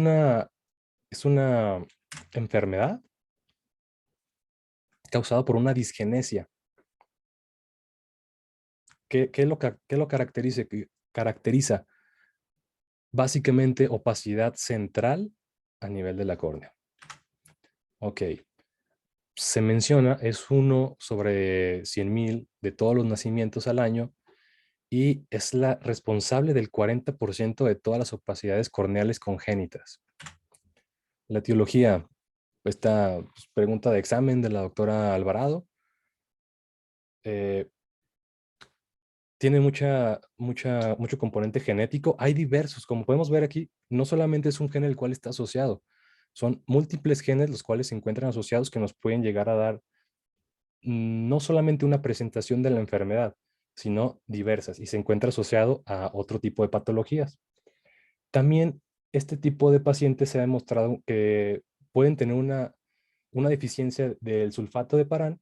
una enfermedad causada por una disgenesia. ¿Qué lo caracteriza? Caracteriza básicamente opacidad central a nivel de la córnea. Ok. Se menciona, es 1/100,000 de todos los nacimientos al año y es la responsable del 40% de todas las opacidades corneales congénitas. La etiología, esta pregunta de examen de la doctora Alvarado, tiene mucho componente genético. Hay diversos, como podemos ver aquí, no solamente es un gen el cual está asociado, son múltiples genes los cuales se encuentran asociados que nos pueden llegar a dar no solamente una presentación de la enfermedad, sino diversas, y se encuentra asociado a otro tipo de patologías. También este tipo de pacientes se ha demostrado que pueden tener una deficiencia del sulfato de parán,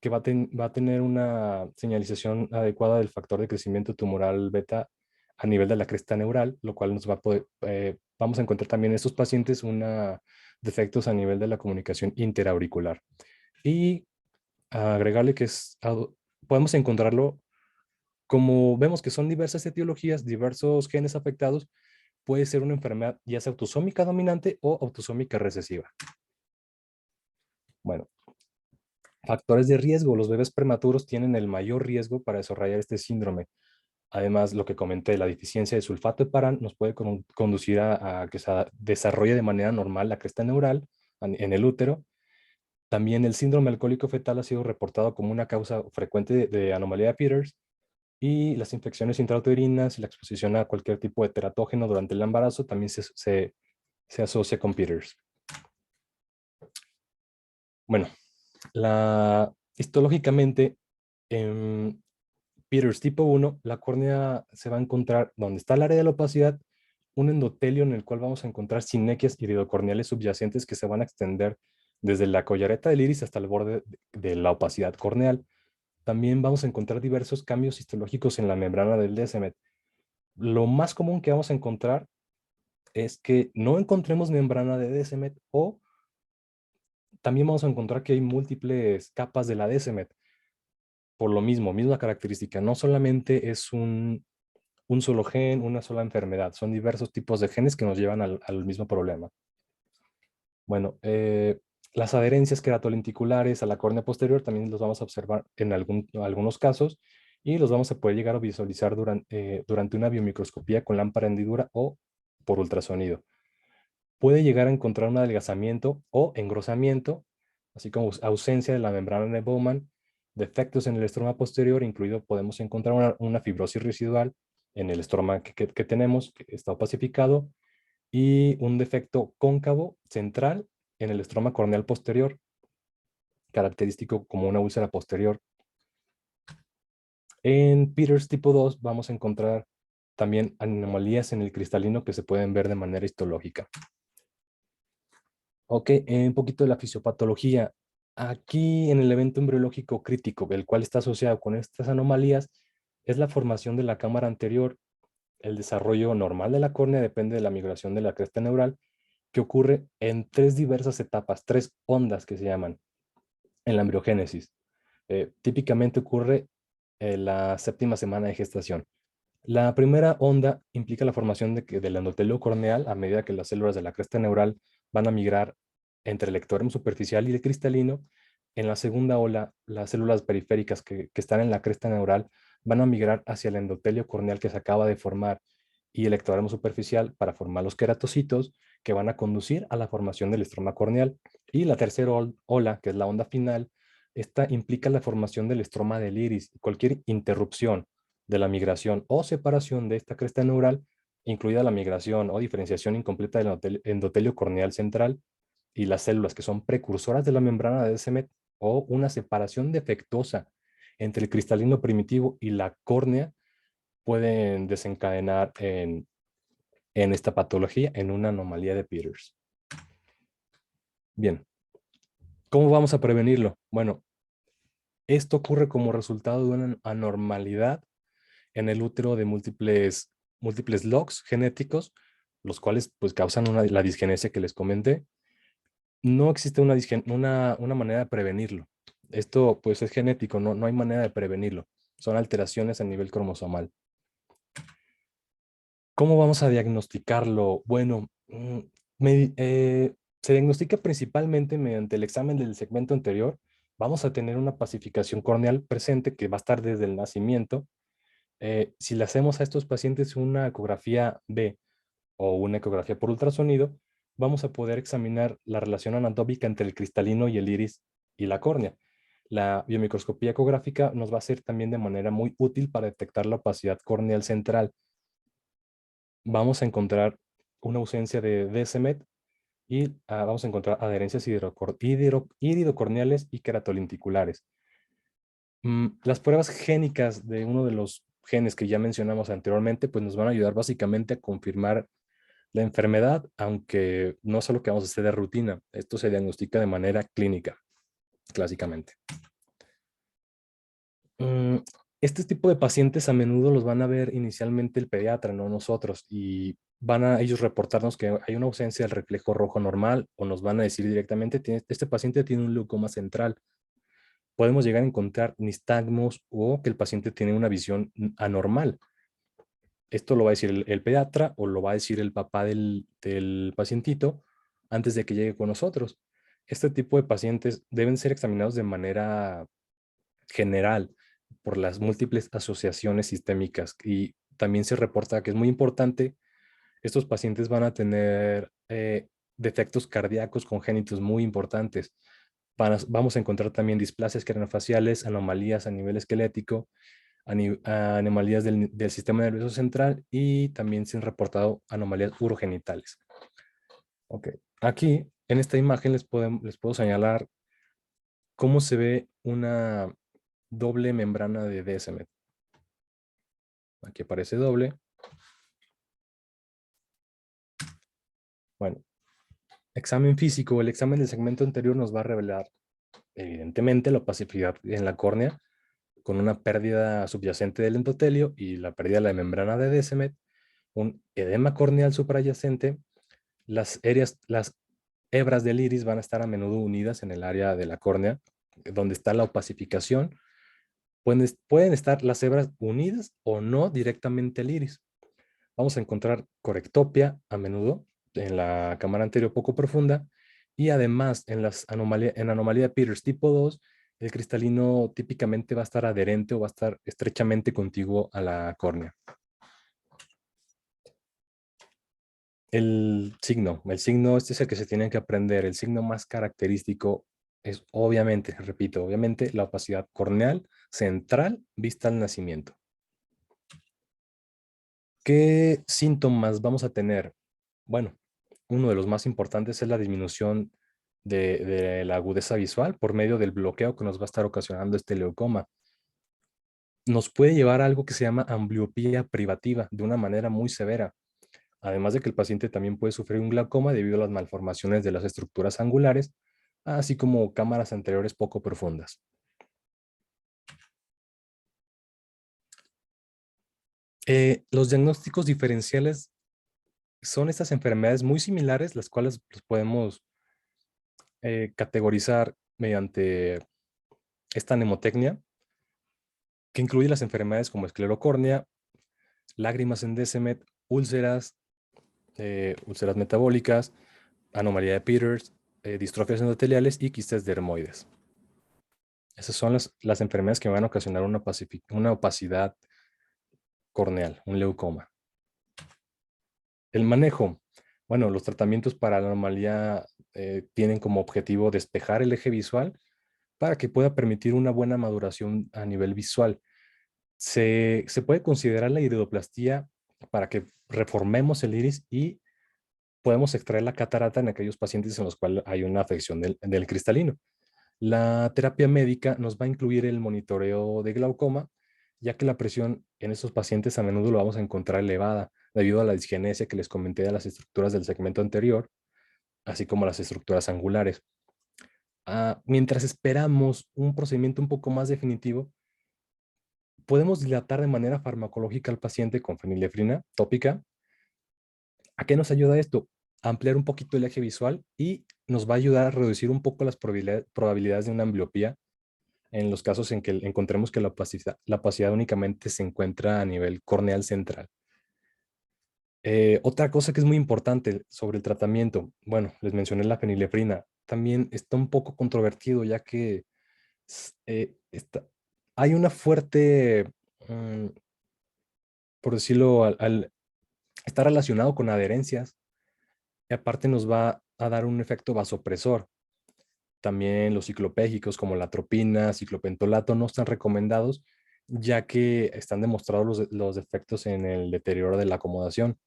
que va a tener una señalización adecuada del factor de crecimiento tumoral beta a nivel de la cresta neural, lo cual nos va a poder, vamos a encontrar también en estos pacientes defectos a nivel de la comunicación interauricular. Y agregarle que podemos encontrarlo, como vemos que son diversas etiologías, diversos genes afectados, puede ser una enfermedad ya sea autosómica dominante o autosómica recesiva. Bueno, factores de riesgo. Los bebés prematuros tienen el mayor riesgo para desarrollar este síndrome. Además, lo que comenté, la deficiencia de sulfato de parán nos puede conducir a que se desarrolle de manera normal la cresta neural en el útero. También el síndrome alcohólico fetal ha sido reportado como una causa frecuente de anomalía de Peters, y las infecciones intrauterinas y la exposición a cualquier tipo de teratógeno durante el embarazo también se asocia con Peters. Bueno, histológicamente, en Peters tipo 1, la córnea se va a encontrar donde está el área de la opacidad, un endotelio en el cual vamos a encontrar sinequias iridocorneales subyacentes que se van a extender desde la collareta del iris hasta el borde de la opacidad corneal. También vamos a encontrar diversos cambios histológicos en la membrana del Descemet. Lo más común que vamos a encontrar es que no encontremos membrana de Descemet, o también vamos a encontrar que hay múltiples capas de la Descemet. Por lo mismo, misma característica, no solamente es un solo gen, una sola enfermedad, son diversos tipos de genes que nos llevan al mismo problema. Bueno, las adherencias queratolenticulares a la córnea posterior también los vamos a observar en algunos casos, y los vamos a poder llegar a visualizar durante una biomicroscopía con lámpara hendidura o por ultrasonido. Puede llegar a encontrar un adelgazamiento o engrosamiento, así como ausencia de la membrana de Bowman, defectos en el estroma posterior, incluido podemos encontrar una fibrosis residual en el estroma que tenemos, que está opacificado, y un defecto cóncavo central en el estroma corneal posterior, característico como una úlcera posterior. En Peters tipo 2 vamos a encontrar también anomalías en el cristalino que se pueden ver de manera histológica. Ok, un poquito de la fisiopatología. Aquí en el evento embriológico crítico, el cual está asociado con estas anomalías, es la formación de la cámara anterior. El desarrollo normal de la córnea depende de la migración de la cresta neural, que ocurre en tres diversas etapas, tres ondas que se llaman en la embriogénesis. Típicamente ocurre en la 7ª semana de gestación. La primera onda implica la formación del endotelio corneal a medida que las células de la cresta neural van a migrar entre el ectodermo superficial y el cristalino. En la segunda ola, las células periféricas que están en la cresta neural van a migrar hacia el endotelio corneal que se acaba de formar y el ectodermo superficial para formar los queratocitos que van a conducir a la formación del estroma corneal. Y la tercera ola, que es la onda final, esta implica la formación del estroma del iris. Cualquier interrupción de la migración o separación de esta cresta neural, incluida la migración o diferenciación incompleta del endotelio corneal central y las células que son precursoras de la membrana de Descemet, o una separación defectuosa entre el cristalino primitivo y la córnea pueden desencadenar en esta patología, en una anomalía de Peters. Bien, ¿cómo vamos a prevenirlo? Bueno, esto ocurre como resultado de una anormalidad en el útero de múltiples logs genéticos, los cuales pues causan la disgenesia que les comenté. No existe una manera de prevenirlo. Esto pues es genético, no hay manera de prevenirlo. Son alteraciones a nivel cromosomal. ¿Cómo vamos a diagnosticarlo? Bueno, se diagnostica principalmente mediante el examen del segmento anterior. Vamos a tener una pacificación corneal presente que va a estar desde el nacimiento. Si le hacemos a estos pacientes una ecografía B o una ecografía por ultrasonido, vamos a poder examinar la relación anatómica entre el cristalino y el iris y la córnea. La biomicroscopía ecográfica nos va a ser también de manera muy útil para detectar la opacidad corneal central. Vamos a encontrar una ausencia de DSMET y vamos a encontrar adherencias iridocorneales y queratolenticulares. Las pruebas génicas de uno de los genes que ya mencionamos anteriormente, pues nos van a ayudar básicamente a confirmar la enfermedad, aunque no es algo que vamos a hacer de rutina. Esto se diagnostica de manera clínica, clásicamente. Este tipo de pacientes a menudo los van a ver inicialmente el pediatra, no nosotros, y van a ellos reportarnos que hay una ausencia del reflejo rojo normal, o nos van a decir directamente, este paciente tiene un leucoma central. Podemos llegar a encontrar nistagmos o que el paciente tiene una visión anormal. Esto lo va a decir el pediatra o lo va a decir el papá del pacientito antes de que llegue con nosotros. Este tipo de pacientes deben ser examinados de manera general por las múltiples asociaciones sistémicas, y también se reporta que es muy importante, estos pacientes van a tener defectos cardíacos congénitos muy importantes. Vamos a encontrar también displasias craneofaciales, anomalías a nivel esquelético, anomalías del sistema nervioso central, y también se han reportado anomalías urogenitales. Ok, aquí en esta imagen les puedo señalar cómo se ve una doble membrana de DSMET. Aquí aparece doble. Bueno, examen físico. El examen del segmento anterior nos va a revelar, evidentemente, la opacidad en la córnea, con una pérdida subyacente del endotelio y la pérdida de la membrana de DSMET, un edema corneal suprayacente. Las hebras del iris van a estar a menudo unidas en el área de la córnea, donde está la opacificación. Pueden estar las hebras unidas o no directamente al iris. Vamos a encontrar corectopia a menudo en la cámara anterior poco profunda, y además en anomalía de Peters tipo 2, el cristalino típicamente va a estar adherente o va a estar estrechamente contiguo a la córnea. El signo este es el que se tiene que aprender. El signo más característico es obviamente, repito, obviamente la opacidad corneal central vista al nacimiento. ¿Qué síntomas vamos a tener? Bueno, uno de los más importantes es la disminución de la agudeza visual por medio del bloqueo que nos va a estar ocasionando este leucoma. Nos puede llevar a algo que se llama ambliopía privativa de una manera muy severa. Además de que el paciente también puede sufrir un glaucoma debido a las malformaciones de las estructuras angulares, así como cámaras anteriores poco profundas. Los diagnósticos diferenciales son estas enfermedades muy similares, las cuales los podemos categorizar mediante esta mnemotecnia, que incluye las enfermedades como esclerocórnea, lágrimas en DSMET, úlceras metabólicas, anomalía de Peters, distrofias endoteliales y quistes dermoides. Esas son las enfermedades que van a ocasionar una opacidad corneal, un leucoma. El manejo. Bueno, los tratamientos para la anomalía tienen como objetivo despejar el eje visual para que pueda permitir una buena maduración a nivel visual. Se puede considerar la iridoplastía para que reformemos el iris y podemos extraer la catarata en aquellos pacientes en los cuales hay una afección del cristalino. La terapia médica nos va a incluir el monitoreo de glaucoma, ya que la presión en estos pacientes a menudo lo vamos a encontrar elevada debido a la disgenesia que les comenté de las estructuras del segmento anterior, así como las estructuras angulares. Mientras esperamos un procedimiento un poco más definitivo, podemos dilatar de manera farmacológica al paciente con fenilefrina tópica. ¿A qué nos ayuda esto? A ampliar un poquito el eje visual y nos va a ayudar a reducir un poco las probabilidades de una ambliopía en los casos en que encontremos que la opacidad únicamente se encuentra a nivel corneal central. Otra cosa que es muy importante sobre el tratamiento, bueno, les mencioné la fenilefrina, también está un poco controvertido ya que hay una fuerte, por decirlo, está relacionado con adherencias y aparte nos va a dar un efecto vasopresor. También los ciclopégicos como la atropina, ciclopentolato no están recomendados ya que están demostrados los efectos en el deterioro de la acomodación.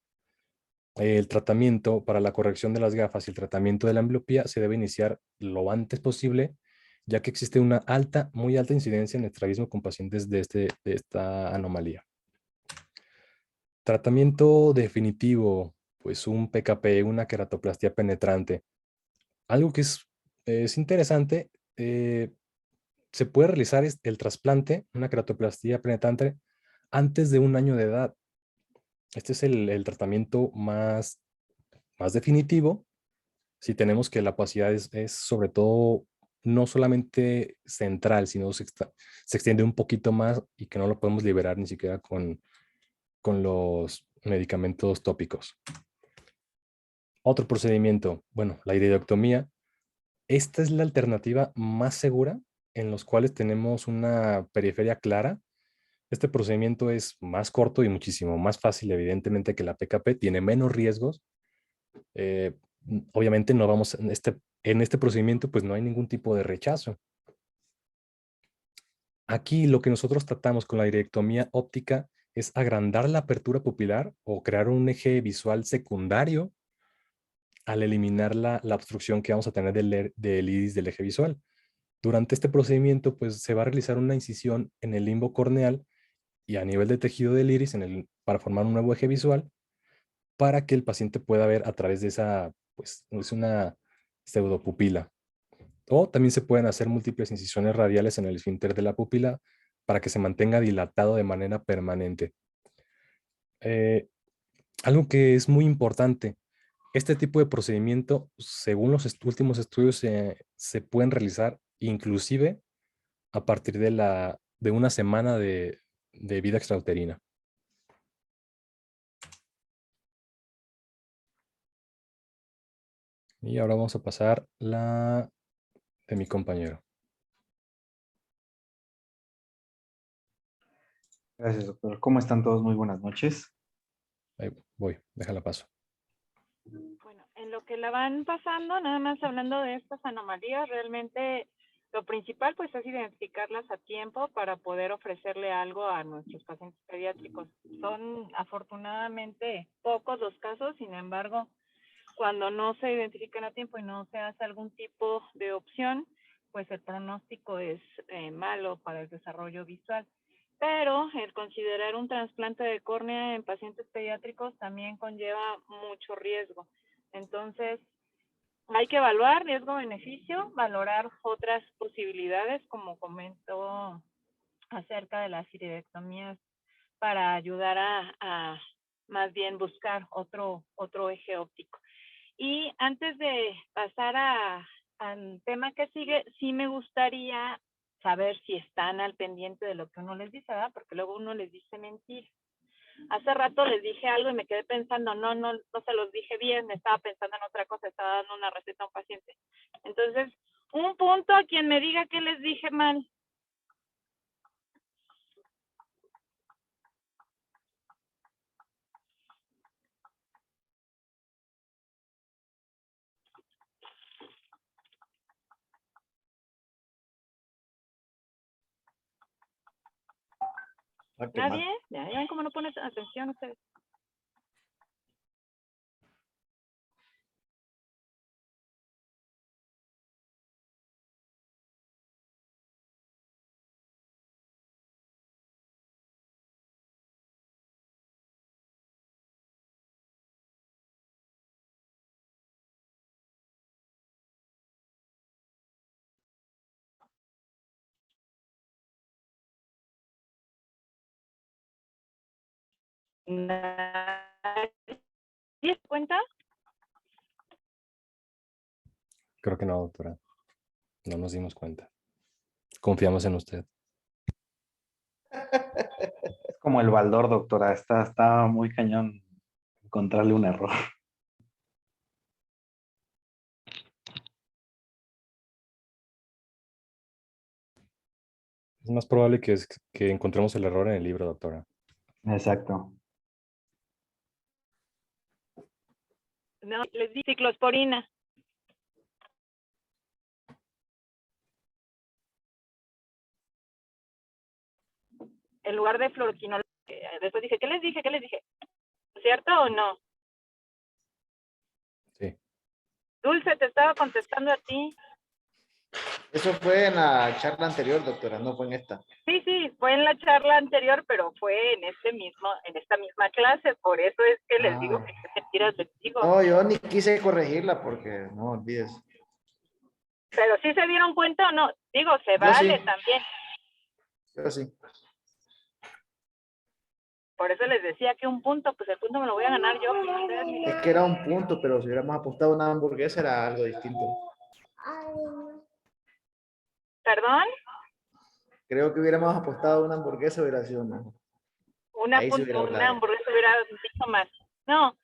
El tratamiento para la corrección de las gafas y el tratamiento de la ambliopía se debe iniciar lo antes posible, ya que existe una muy alta incidencia en estrabismo con pacientes de esta anomalía. Tratamiento definitivo, pues un PKP, una queratoplastia penetrante. Algo que es interesante, se puede realizar el trasplante, una queratoplastia penetrante, antes de 1 año de edad. Este es el tratamiento más definitivo si tenemos que la opacidad es sobre todo no solamente central, sino se extiende un poquito más y que no lo podemos liberar ni siquiera con los medicamentos tópicos. Otro procedimiento, bueno, la iridotomía. Esta es la alternativa más segura en los cuales tenemos una periferia clara. Este procedimiento es más corto y muchísimo más fácil, evidentemente, que la PKP. Tiene menos riesgos. Obviamente no vamos, en este procedimiento pues no hay ningún tipo de rechazo. Aquí lo que nosotros tratamos con la iridotomía óptica es agrandar la apertura pupilar o crear un eje visual secundario al eliminar la obstrucción que vamos a tener del iris del eje visual. Durante este procedimiento pues se va a realizar una incisión en el limbo corneal y a nivel de tejido del iris para formar un nuevo eje visual para que el paciente pueda ver a través de esa, pues es una pseudopupila. O también se pueden hacer múltiples incisiones radiales en el esfínter de la pupila para que se mantenga dilatado de manera permanente. Algo que es muy importante, este tipo de procedimiento, según los últimos estudios, se pueden realizar inclusive a partir de 1 semana de vida extrauterina. Y ahora vamos a pasar la de mi compañero. Gracias, doctor. ¿Cómo están todos? Muy buenas noches. Ahí voy, déjala paso. Bueno, en lo que la van pasando, nada más hablando de estas anomalías, realmente lo principal pues es identificarlas a tiempo para poder ofrecerle algo a nuestros pacientes pediátricos. Son afortunadamente pocos los casos, sin embargo, cuando no se identifican a tiempo y no se hace algún tipo de opción, pues el pronóstico es malo para el desarrollo visual. Pero el considerar un trasplante de córnea en pacientes pediátricos también conlleva mucho riesgo. Entonces, hay que evaluar riesgo-beneficio, valorar otras posibilidades, como comentó acerca de las iridotomías, para ayudar a más bien buscar otro eje óptico. Y antes de pasar al tema que sigue, sí me gustaría saber si están al pendiente de lo que uno les dice, ¿verdad? Porque luego uno les dice mentiras. Hace rato les dije algo y me quedé pensando, no se los dije bien, estaba pensando en otra cosa, estaba dando una receta a un paciente. Entonces, un punto a quien me diga que les dije mal. ¿Nadie? Ya ven cómo no pones atención ustedes. ¿Nadie se cuenta? Creo que no, doctora. No nos dimos cuenta. Confiamos en usted. Es como el Baldor, doctora. Está muy cañón encontrarle un error. Es más probable que encontremos el error en el libro, doctora. Exacto. No, les di ciclosporina. En lugar de fluoroquinolona. Después dije, ¿qué les dije? ¿Qué les dije? ¿Cierto o no? Sí. Dulce, te estaba contestando a ti. Eso fue en la charla anterior, doctora, no fue en esta. Sí, fue en la charla anterior, pero fue en esta misma clase. Por eso es que les digo que qué mentiras les digo. No, yo ni quise corregirla porque no olvides. Pero sí se dieron cuenta o no. Digo, se Yo vale sí. también. Yo sí. Por eso les decía que un punto, pues el punto me lo voy a ganar yo. Es que era un punto, pero si hubiéramos apostado una hamburguesa era algo distinto. ¿Perdón? Creo que hubiéramos apostado una hamburguesa hubiera sido mejor. Ahí se hubiera Una hablado. hamburguesa hubiera dicho más. No,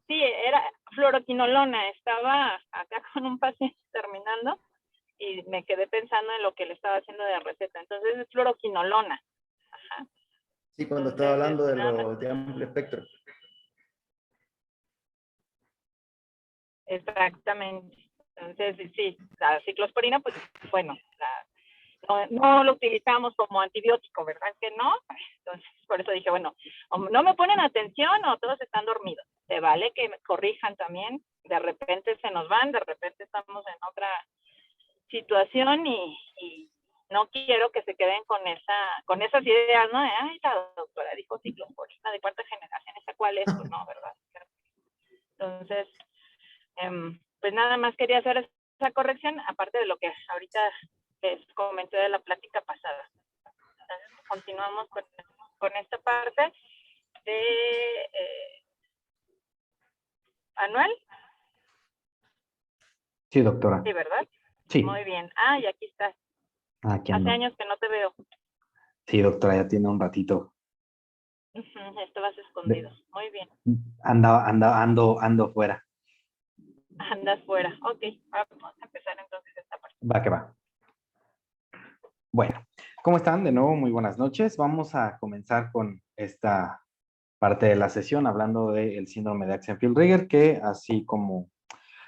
sí, era fluoroquinolona. Estaba acá con un paciente terminando y me quedé pensando en lo que le estaba haciendo de receta. Entonces es fluoroquinolona. Ajá. Sí, cuando estaba hablando de los de amplio espectro. Exactamente. Entonces, sí, la ciclosporina, pues, bueno, no lo utilizamos como antibiótico, ¿verdad que no? Entonces, por eso dije, bueno, o no me ponen atención o todos están dormidos. Se vale que me corrijan también. De repente se nos van, de repente estamos en otra situación y no quiero que se queden con esas ideas, ¿no? Ay, la doctora dijo ciclosporina de cuarta generación, ¿esa cuál es? Pues no, ¿verdad? Entonces, pues nada más quería hacer esa corrección, aparte de lo que ahorita les comenté de la plática pasada. Entonces, continuamos con esta parte de Manuel. Sí, doctora. Sí, ¿verdad? Sí. Muy bien. Y aquí estás. Aquí Hace ando. años que no te veo. Sí, doctora, ya tiene un ratito. Estabas escondido. Muy bien. Ando fuera. Andas fuera. Ok, vamos a empezar entonces esta parte. Va que va. Bueno, ¿cómo están? De nuevo, muy buenas noches. Vamos a comenzar con esta parte de la sesión hablando del síndrome de Axenfeld-Rieger, que así como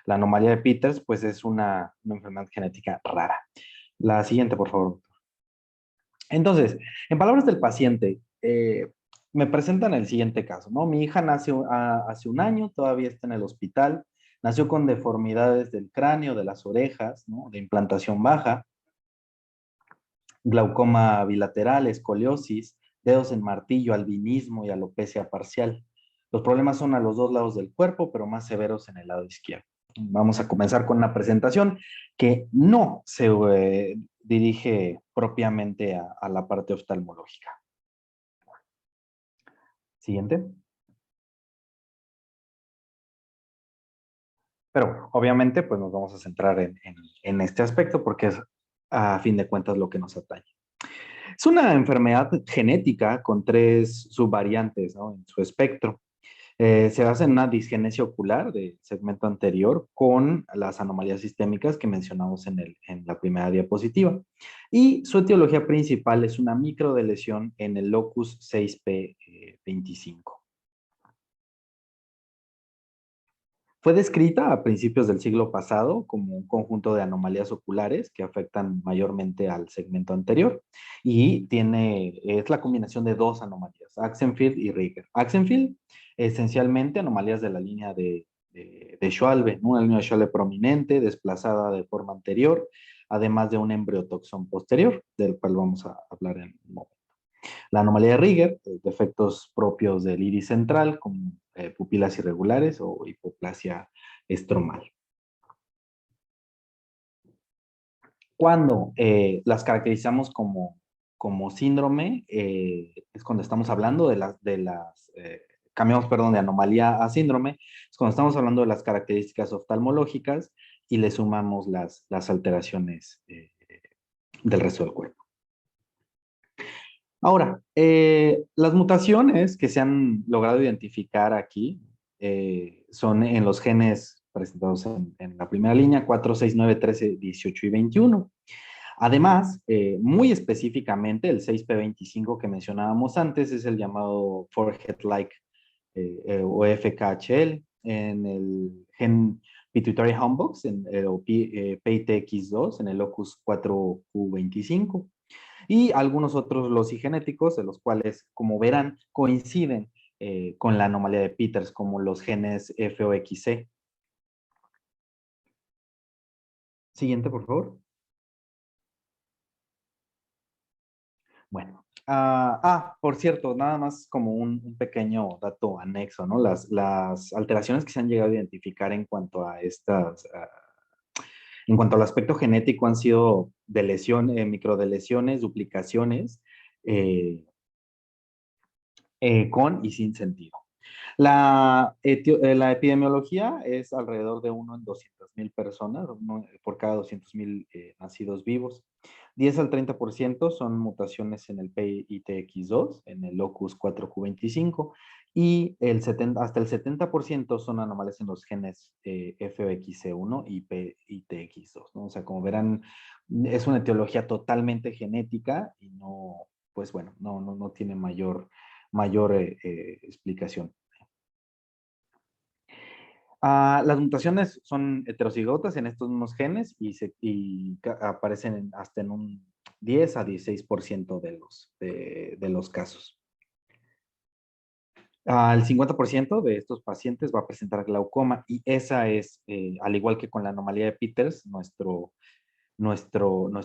la anomalía de Peters, pues es una enfermedad genética rara. La siguiente, por favor. Entonces, en palabras del paciente, me presentan el siguiente caso, ¿no? Mi hija nació hace un año, todavía está en el hospital, nació con deformidades del cráneo, de las orejas, ¿no? De implantación baja, glaucoma bilateral, escoliosis, dedos en martillo, albinismo y alopecia parcial. Los problemas son a los dos lados del cuerpo, pero más severos en el lado izquierdo. Vamos a comenzar con una presentación que no se dirige propiamente a la parte oftalmológica. Siguiente. Pero obviamente pues nos vamos a centrar en este aspecto porque es a fin de cuentas lo que nos atañe. Es una enfermedad genética con 3 subvariantes, ¿no? En su espectro. Se basa en una disgenesia ocular del segmento anterior con las anomalías sistémicas que mencionamos en la primera diapositiva. Y su etiología principal es una microdeleción en el locus 6P25. Fue descrita a principios del siglo pasado como un conjunto de anomalías oculares que afectan mayormente al segmento anterior y es la combinación de 2 anomalías, Axenfeld y Rieger. Axenfeld, esencialmente anomalías de la línea de Schwalbe, ¿no? Una línea de Schwalbe prominente, desplazada de forma anterior, además de un embriotoxón posterior, del cual vamos a hablar en un momento. La anomalía de Rieger, defectos propios del iris central, como pupilas irregulares o hipoplasia estromal. Cuando las caracterizamos como como síndrome, es cuando estamos hablando cambiamos, perdón, de anomalía a síndrome, es cuando estamos hablando de las características oftalmológicas y le sumamos las alteraciones del resto del cuerpo. Ahora, las mutaciones que se han logrado identificar aquí son en los genes presentados en la primera línea, 4, 6, 9, 13, 18 y 21. Además, muy específicamente, el 6p25 que mencionábamos antes es el llamado forehead-like o FKHL en el gen pituitary humbox o PTX2 en el locus 4q25 y algunos otros losigenéticos, de los cuales, como verán, coinciden con la anomalía de Peters, como los genes FOXC. Siguiente, por favor. Bueno, por cierto, nada más como un pequeño dato anexo, ¿no? Las alteraciones que se han llegado a identificar en cuanto a en cuanto al aspecto genético han sido de lesiones, microdelesiones, duplicaciones, con y sin sentido. La epidemiología es alrededor de 1 en 200,000 personas, uno por cada 200,000 nacidos vivos. 10 al 30% son mutaciones en el PITX2, en el locus 4q25, y hasta el 70% son anomalias en los genes FOXC1 y PITX2, ¿no? O sea, como verán, es una etiología totalmente genética y no, pues bueno, no tiene mayor explicación. Las mutaciones son heterocigotas en estos mismos genes y aparecen hasta en un 10 a 16% de los casos. El 50% de estos pacientes va a presentar glaucoma y esa es, al igual que con la anomalía de Peters, nuestro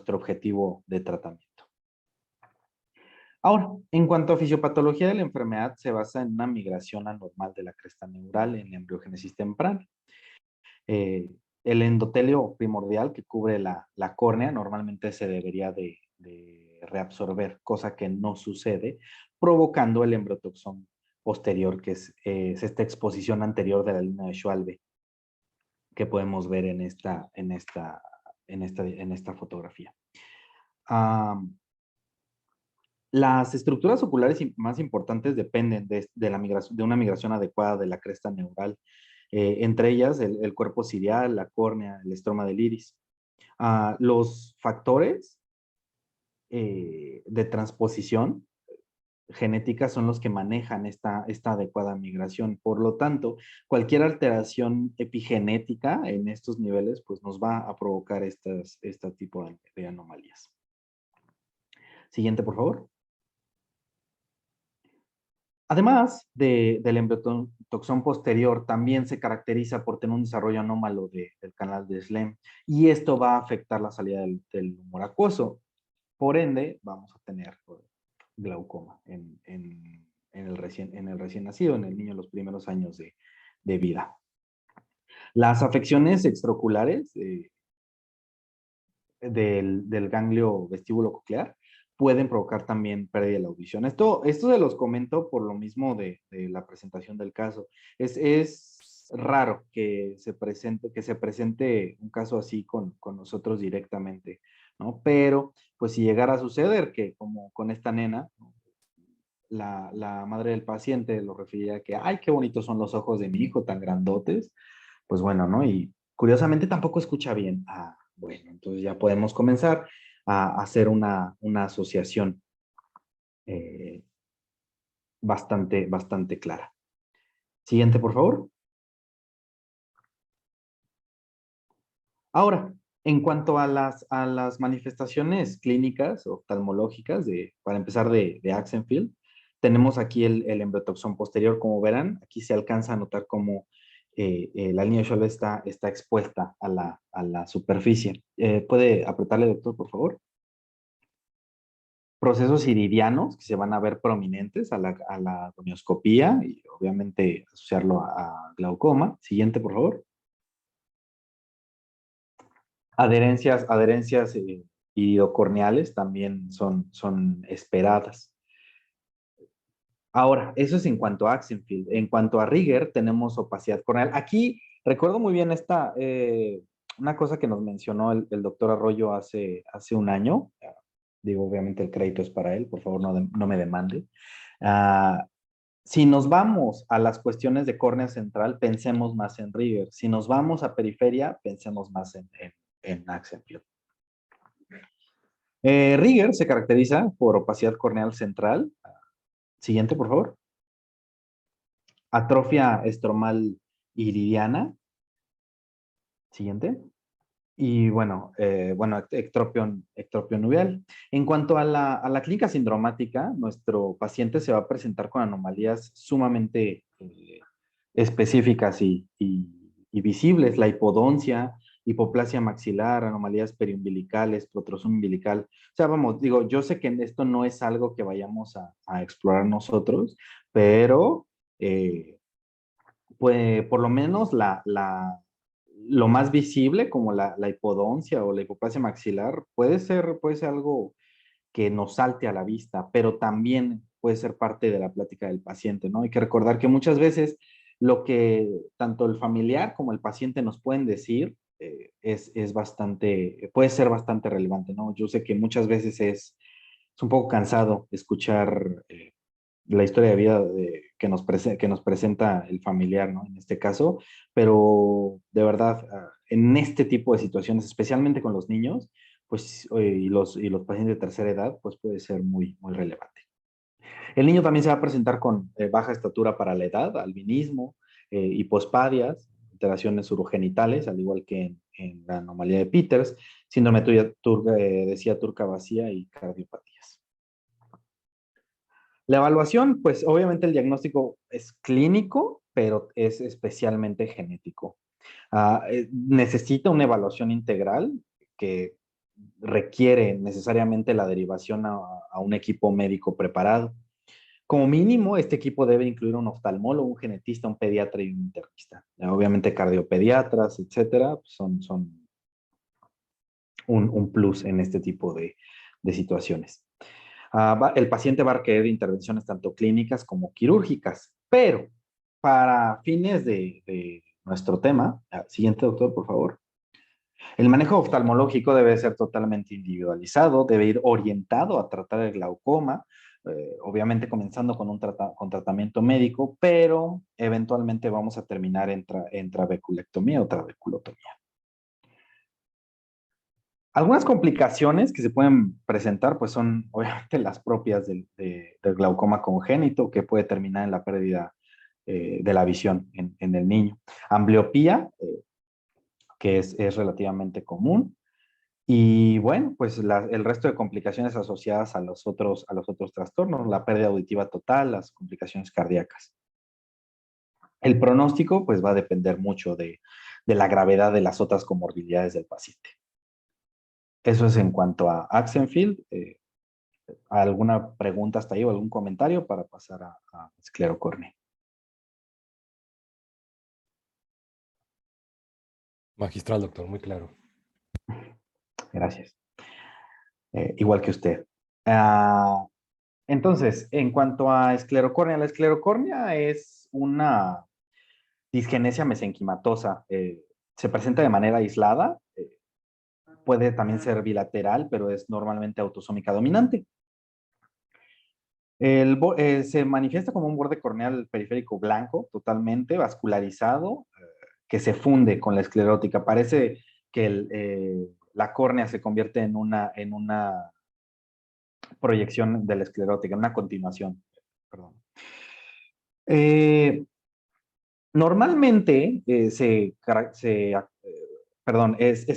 objetivo de tratamiento. Ahora, en cuanto a fisiopatología de la enfermedad, se basa en una migración anormal de la cresta neural en la embriogénesis temprana. El endotelio primordial que cubre la córnea normalmente se debería de reabsorber, cosa que no sucede, provocando el embriotoxón posterior, que es esta exposición anterior de la línea de Schwalbe, que podemos ver en esta fotografía. Las estructuras oculares más importantes dependen de una migración adecuada de la cresta neural, entre ellas el cuerpo ciliar, la córnea, el estroma del iris. Los factores de transposición genética son los que manejan esta adecuada migración. Por lo tanto, cualquier alteración epigenética en estos niveles pues nos va a provocar este tipo de anomalías. Siguiente, por favor. Además del embriotoxón posterior, también se caracteriza por tener un desarrollo anómalo del canal de Schlemm y esto va a afectar la salida del humor acuoso. Por ende, vamos a tener glaucoma en el recién nacido, en el niño en los primeros años de vida. Las afecciones extraoculares del ganglio vestíbulo coclear pueden provocar también pérdida de la audición. Esto se los comento por lo mismo de la presentación del caso. Es raro que se presente un caso así con nosotros directamente, ¿no? Pero, pues si llegara a suceder que como con esta nena, ¿no? La madre del paciente lo refería a que, ay, qué bonitos son los ojos de mi hijo, tan grandotes, pues bueno, ¿no? Y curiosamente tampoco escucha bien. Bueno, entonces ya podemos comenzar a hacer una asociación bastante clara. Siguiente, por favor. Ahora, en cuanto a las manifestaciones clínicas oftalmológicas, para empezar de Axenfeld, tenemos aquí el embriotoxón posterior, como verán, aquí se alcanza a notar cómo la línea de Schwalbe está expuesta a la superficie. ¿Puede apretarle, doctor, por favor? Procesos iridianos que se van a ver prominentes a la gonioscopía y obviamente asociarlo a glaucoma. Siguiente, por favor. Adherencias iridocorneales también son esperadas. Ahora, eso es en cuanto a Axenfeld. En cuanto a Rieger, tenemos opacidad corneal. Aquí recuerdo muy bien una cosa que nos mencionó el doctor Arroyo hace un año. Digo, obviamente el crédito es para él, por favor no me demande. Si nos vamos a las cuestiones de córnea central, pensemos más en Rieger. Si nos vamos a periferia, pensemos más en Axenfeld. Rieger se caracteriza por opacidad corneal central. Siguiente, por favor. Atrofia estromal iridiana. Siguiente. Y bueno, ectropio nubial. En cuanto a la clínica sindromática, nuestro paciente se va a presentar con anomalías sumamente específicas y visibles. La hipodoncia, hipoplasia maxilar, anomalías periumbilicales, protrusión umbilical. O sea, vamos, digo, yo sé que esto no es algo que vayamos a explorar nosotros, pero pues por lo menos lo más visible, como la hipodoncia o la hipoplasia maxilar, puede ser algo que nos salte a la vista, pero también puede ser parte de la plática del paciente, ¿no? Hay que recordar que muchas veces lo que tanto el familiar como el paciente nos pueden decir puede ser bastante relevante, ¿no? Yo sé que muchas veces es un poco cansado escuchar la historia de vida que nos presenta el familiar, ¿no? En este caso, pero de verdad, en este tipo de situaciones, especialmente con los niños, pues, y los pacientes de tercera edad, pues puede ser muy, muy relevante. El niño también se va a presentar con baja estatura para la edad, albinismo, hipospadias, alteraciones urogenitales, al igual que en la anomalía de Peters, síndrome de silla turca vacía y cardiopatías. La evaluación, pues obviamente el diagnóstico es clínico, pero es especialmente genético. Necesita una evaluación integral que requiere necesariamente la derivación a un equipo médico preparado. Como mínimo, este equipo debe incluir un oftalmólogo, un genetista, un pediatra y un internista. Obviamente cardiopediatras, etcétera, son un plus en este tipo de situaciones. El paciente va a requerir intervenciones tanto clínicas como quirúrgicas, pero para fines de nuestro tema, siguiente doctor, por favor. El manejo oftalmológico debe ser totalmente individualizado, debe ir orientado a tratar el glaucoma, obviamente comenzando con con tratamiento médico, pero eventualmente vamos a terminar en trabeculectomía o trabeculotomía. Algunas complicaciones que se pueden presentar, pues son obviamente las propias del glaucoma congénito, que puede terminar en la pérdida de la visión en el niño. Ambliopía, que es relativamente común. Y bueno, pues el resto de complicaciones asociadas a los otros trastornos, la pérdida auditiva total, las complicaciones cardíacas. El pronóstico, pues va a depender mucho de la gravedad de las otras comorbilidades del paciente. Eso es en cuanto a Axenfeld. ¿Alguna pregunta hasta ahí o algún comentario para pasar a esclerocórnea? Magistral, doctor, muy claro. Gracias. Igual que usted. Entonces, en cuanto a esclerocórnea, la esclerocórnea es una disgenesia mesenquimatosa. Se presenta de manera aislada. Puede también ser bilateral, pero es normalmente autosómica dominante. Se manifiesta como un borde corneal periférico blanco, totalmente vascularizado, que se funde con la esclerótica. Parece que la córnea se convierte en una proyección de la esclerótica, en una continuación. Perdón. Normalmente es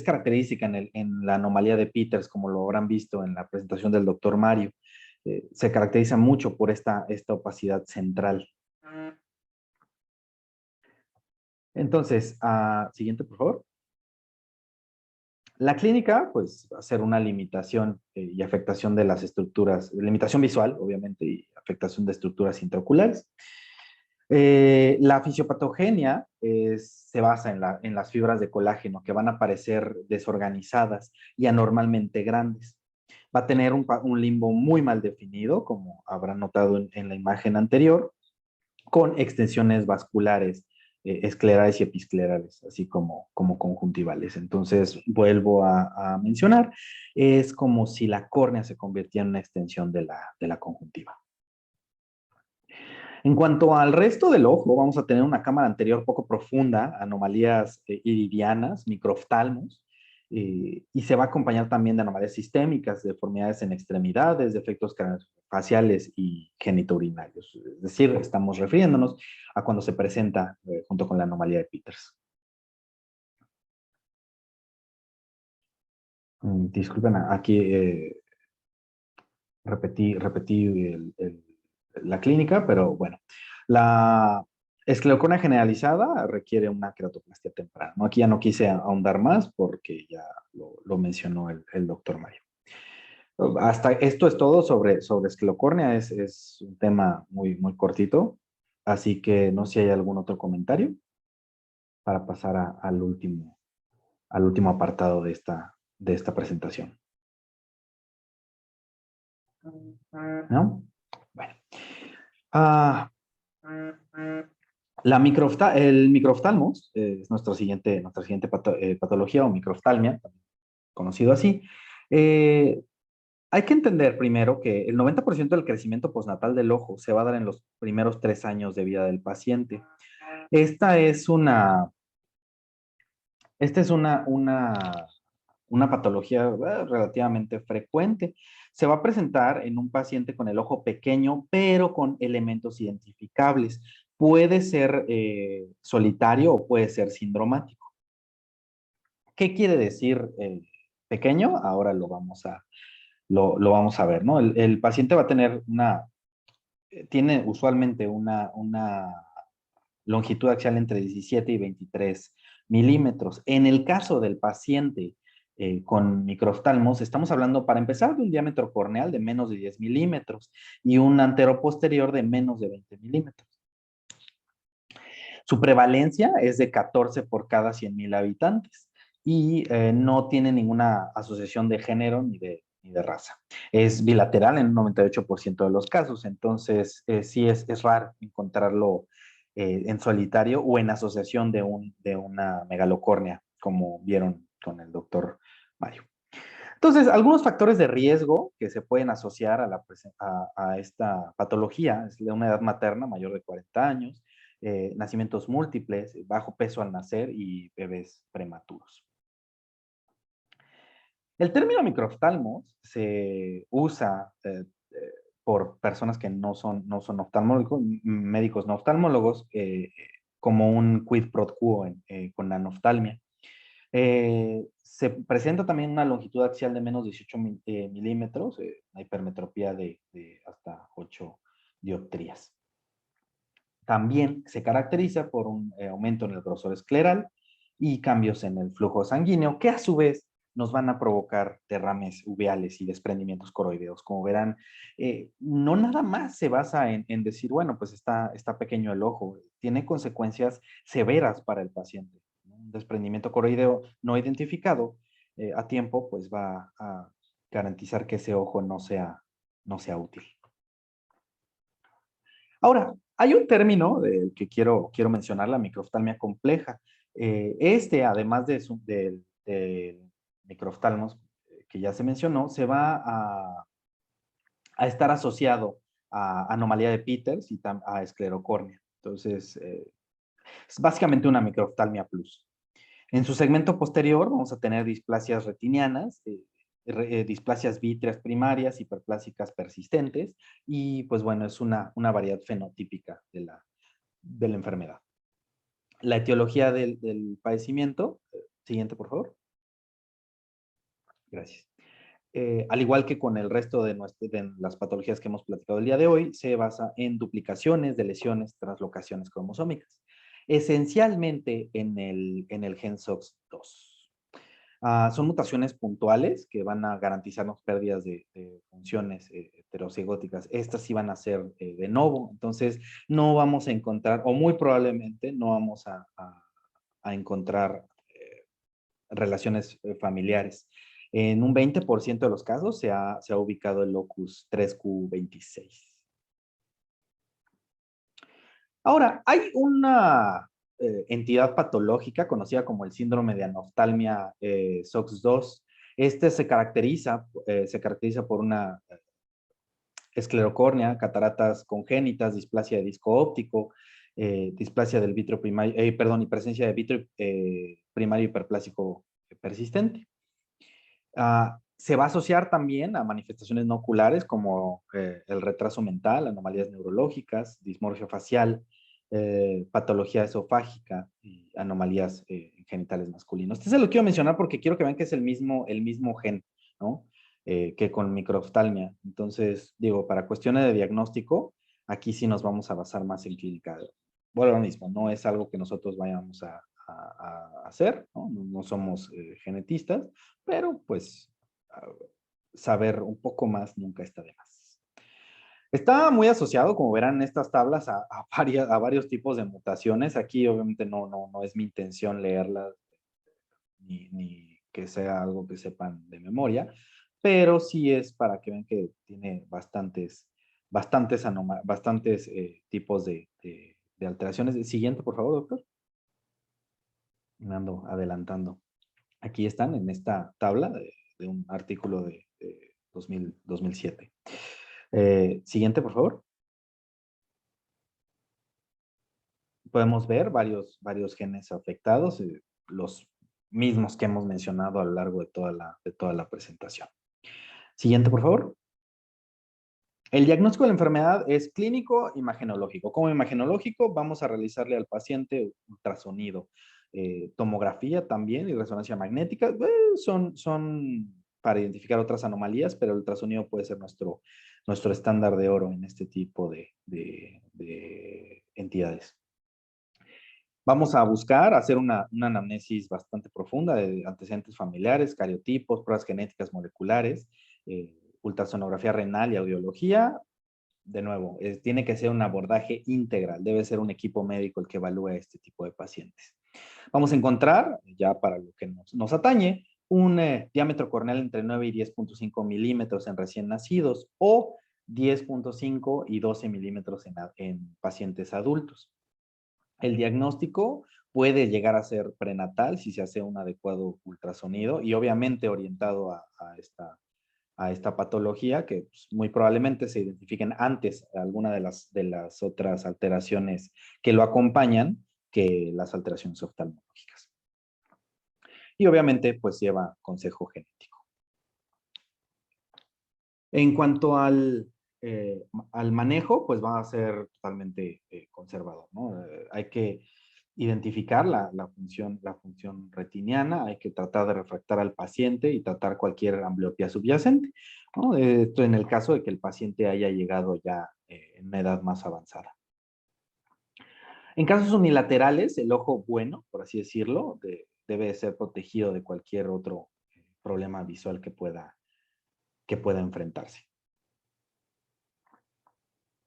característica en la anomalía de Peters, como lo habrán visto en la presentación del doctor Mario. Se caracteriza mucho por esta opacidad central. Entonces, siguiente, por favor. La clínica, pues, va a ser una limitación y afectación de las estructuras, limitación visual, obviamente, y afectación de estructuras intraoculares. La fisiopatogenia se basa en las fibras de colágeno que van a aparecer desorganizadas y anormalmente grandes. Va a tener un limbo muy mal definido, como habrán notado en la imagen anterior, con extensiones vasculares, esclerales y episclerales, así como conjuntivales. Entonces, vuelvo a mencionar, es como si la córnea se convirtiera en una extensión de la conjuntiva. En cuanto al resto del ojo, vamos a tener una cámara anterior poco profunda, anomalías iridianas, microoftalmos, y se va a acompañar también de anomalías sistémicas, deformidades en extremidades, defectos faciales y genitourinarios. Es decir, estamos refiriéndonos a cuando se presenta junto con la anomalía de Peters. Disculpen, aquí repetí la clínica, pero bueno. La esclerocornia generalizada requiere una queratoplastia temprana, ¿no? Aquí ya no quise ahondar más porque ya lo mencionó el doctor Mario. Hasta esto es todo sobre esclerocornia. Es un tema muy cortito, así que no sé si hay algún otro comentario para pasar al último apartado de esta presentación. ¿No? Bueno. El microoftalmos es nuestra siguiente patología o microoftalmia, conocido así. Hay que entender primero que el 90% del crecimiento postnatal del ojo se va a dar en los primeros 3 años de vida del paciente. Esta es una patología relativamente frecuente. Se va a presentar en un paciente con el ojo pequeño, pero con elementos identificables. Puede ser solitario o puede ser sindromático. ¿Qué quiere decir pequeño? Ahora lo vamos a ver, ¿no? El paciente va a tener tiene usualmente una longitud axial entre 17 y 23 milímetros. En el caso del paciente con microoftalmos, estamos hablando, para empezar, de un diámetro corneal de menos de 10 milímetros y un anteroposterior de menos de 20 milímetros. Su prevalencia es de 14 por cada 100,000 habitantes y no tiene ninguna asociación de género ni de raza. Es bilateral en un 98% de los casos, entonces sí es raro encontrarlo en solitario o en asociación de una megalocornia, como vieron con el doctor Mario. Entonces, algunos factores de riesgo que se pueden asociar a esta patología es de una edad materna mayor de 40 años, nacimientos múltiples, bajo peso al nacer y bebés prematuros. El término microoftalmos se usa por personas que no son oftalmólogos, médicos no oftalmólogos, como un quid pro quo con la oftalmia. Se presenta también una longitud axial de menos de 18 milímetros, una hipermetropía de hasta 8 dioptrías. También se caracteriza por un aumento en el grosor escleral y cambios en el flujo sanguíneo, que a su vez nos van a provocar derrames uveales y desprendimientos coroideos. Como verán, no nada más se basa en decir, bueno, pues está pequeño el ojo, tiene consecuencias severas para el paciente. Un desprendimiento coroideo no identificado a tiempo, pues va a garantizar que ese ojo no sea útil. Ahora, hay un término que quiero mencionar, la microoftalmia compleja. Además del microoftalmos que ya se mencionó, se va a estar asociado a anomalía de Peters y a esclerocornia. Entonces, es básicamente una microoftalmia plus. En su segmento posterior vamos a tener displasias retinianas, displasias vítreas primarias, hiperplásicas persistentes, y pues bueno, es una variedad fenotípica de la enfermedad. La etiología del padecimiento, siguiente por favor. Gracias. Al igual que con el resto de las patologías que hemos platicado el día de hoy, se basa en duplicaciones de lesiones, translocaciones cromosómicas, esencialmente en el gen SOX2. Son mutaciones puntuales que van a garantizarnos pérdidas de funciones heterozigóticas. Estas sí van a ser de novo, entonces no vamos a encontrar, o muy probablemente no vamos a encontrar relaciones familiares. En un 20% de los casos se ha ubicado el locus 3q26. Ahora, hay una entidad patológica conocida como el síndrome de anoftalmia SOX2. Este se caracteriza por una esclerocórnea, cataratas congénitas, displasia de disco óptico, displasia del vitrio primario, perdón, y presencia de vitrio primario hiperplásico persistente. Se va a asociar también a manifestaciones no oculares como el retraso mental, anomalías neurológicas, dismorfia facial, patología esofágica y anomalías genitales masculinos. Este se lo quiero mencionar porque quiero que vean que es el mismo gen, ¿no? Que con microoftalmia. Entonces, digo, para cuestiones de diagnóstico, aquí sí nos vamos a basar más en clínica. Bueno, lo mismo, no es algo que nosotros vayamos a hacer, ¿no? No somos genetistas, pero pues saber un poco más nunca está de más. Está muy asociado, como verán en estas tablas, a varios tipos de mutaciones. Aquí obviamente no es mi intención leerlas ni que sea algo que sepan de memoria, pero sí es para que vean que tiene bastantes tipos de alteraciones. El siguiente, por favor, doctor. Me ando adelantando. Aquí están en esta tabla de un artículo de 2007. Siguiente, por favor. Podemos ver varios genes afectados, los mismos que hemos mencionado a lo largo de toda la presentación. Siguiente, por favor. El diagnóstico de la enfermedad es clínico, imagenológico. Como imagenológico, vamos a realizarle al paciente ultrasonido, tomografía también y resonancia magnética. Son para identificar otras anomalías, pero el ultrasonido puede ser nuestro estándar de oro en este tipo de entidades. Vamos a buscar hacer una anamnesis bastante profunda de antecedentes familiares, cariotipos, pruebas genéticas moleculares, ultrasonografía renal y audiología. De nuevo, tiene que ser un abordaje integral. Debe ser un equipo médico el que evalúe este tipo de pacientes. Vamos a encontrar, ya para lo que nos atañe, un diámetro corneal entre 9 y 10.5 milímetros en recién nacidos o 10.5 y 12 milímetros en pacientes adultos. El diagnóstico puede llegar a ser prenatal si se hace un adecuado ultrasonido y obviamente orientado a esta patología que pues, muy probablemente se identifiquen antes alguna de las otras alteraciones que lo acompañan que las alteraciones oftalmológicas. Y obviamente pues lleva consejo genético. En cuanto al manejo, pues va a ser totalmente conservador, ¿no? Hay que identificar la función retiniana, hay que tratar de refractar al paciente y tratar cualquier ambliopía subyacente, ¿no? Esto en el caso de que el paciente haya llegado ya en una edad más avanzada. En casos unilaterales, el ojo bueno, por así decirlo, debe ser protegido de cualquier otro problema visual que pueda enfrentarse.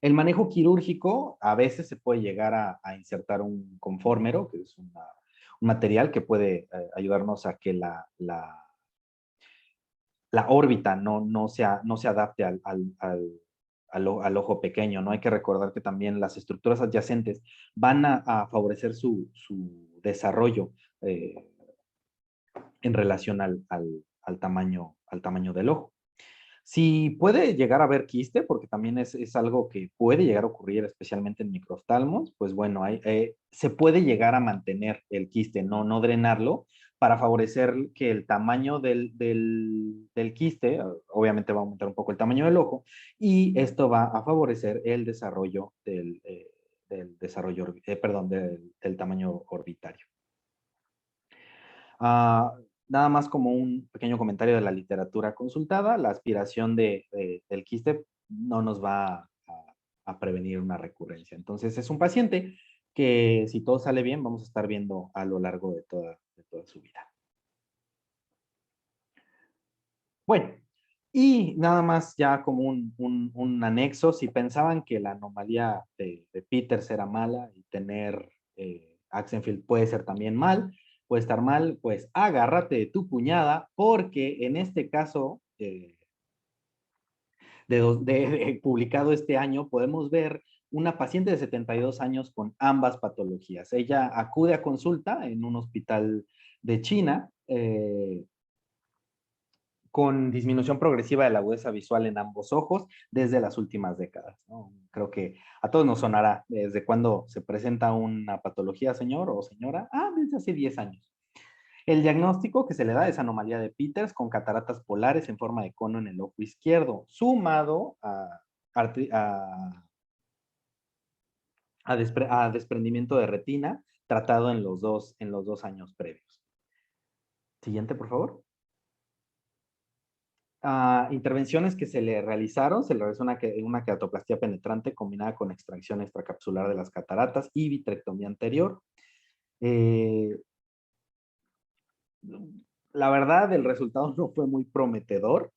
El manejo quirúrgico, a veces se puede llegar a insertar un conformero, que es un material que puede ayudarnos a que la órbita no se adapte al ojo pequeño, ¿no? Hay que recordar que también las estructuras adyacentes van a favorecer su desarrollo en relación al tamaño del ojo. Si puede llegar a haber quiste, porque también es algo que puede llegar a ocurrir especialmente en microoftalmos, pues bueno, se puede llegar a mantener el quiste, no drenarlo, para favorecer que el tamaño del quiste, obviamente va a aumentar un poco el tamaño del ojo, y esto va a favorecer el desarrollo del tamaño orbitario. Nada más como un pequeño comentario de la literatura consultada, la aspiración del quiste no nos va a prevenir una recurrencia. Entonces es un paciente que si todo sale bien vamos a estar viendo a lo largo de toda su vida. Bueno, y nada más ya como un anexo, si pensaban que la anomalía de Peters era mala y tener Axenfeld puede ser también mal, puede estar mal, pues agárrate de tu puñada, porque en este caso publicado este año, podemos ver una paciente de 72 años con ambas patologías. Ella acude a consulta en un hospital de China, con disminución progresiva de la agudeza visual en ambos ojos desde las últimas décadas, ¿no? Creo que a todos nos sonará desde cuando se presenta una patología, señor o señora. Desde hace 10 años. El diagnóstico que se le da es anomalía de Peters con cataratas polares en forma de cono en el ojo izquierdo, sumado a desprendimiento de retina tratado en los dos años previos. Siguiente, por favor. Intervenciones que se le realizaron, se le realizó una queratoplastia penetrante combinada con extracción extracapsular de las cataratas y vitrectomía anterior. La verdad, el resultado no fue muy prometedor.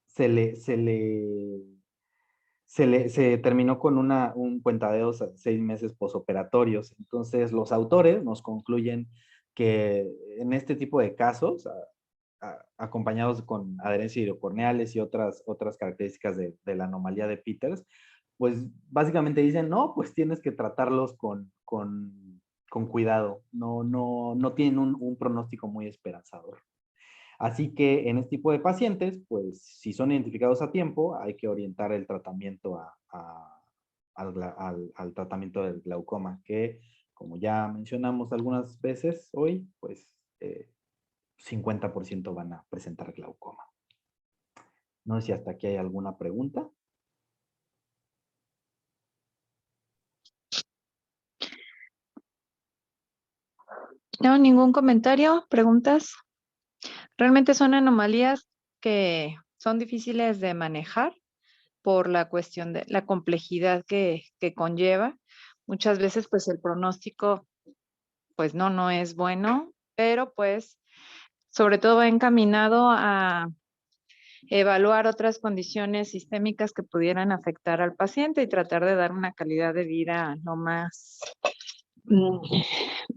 Se terminó con un cuentadeos 6 meses posoperatorios. Entonces, los autores nos concluyen que en este tipo de casos, acompañados con adherencia iridocorneales y otras características de la anomalía de Peters, pues básicamente dicen, no, pues tienes que tratarlos con cuidado. No tienen un pronóstico muy esperanzador. Así que en este tipo de pacientes, pues si son identificados a tiempo, hay que orientar el tratamiento al tratamiento del glaucoma, que como ya mencionamos algunas veces hoy, pues 50% van a presentar glaucoma. No sé si hasta aquí hay alguna pregunta. No, ningún comentario, preguntas. Realmente son anomalías que son difíciles de manejar por la cuestión de la complejidad que conlleva. Muchas veces, pues el pronóstico, pues no es bueno, pero pues sobre todo va encaminado a evaluar otras condiciones sistémicas que pudieran afectar al paciente y tratar de dar una calidad de vida lo más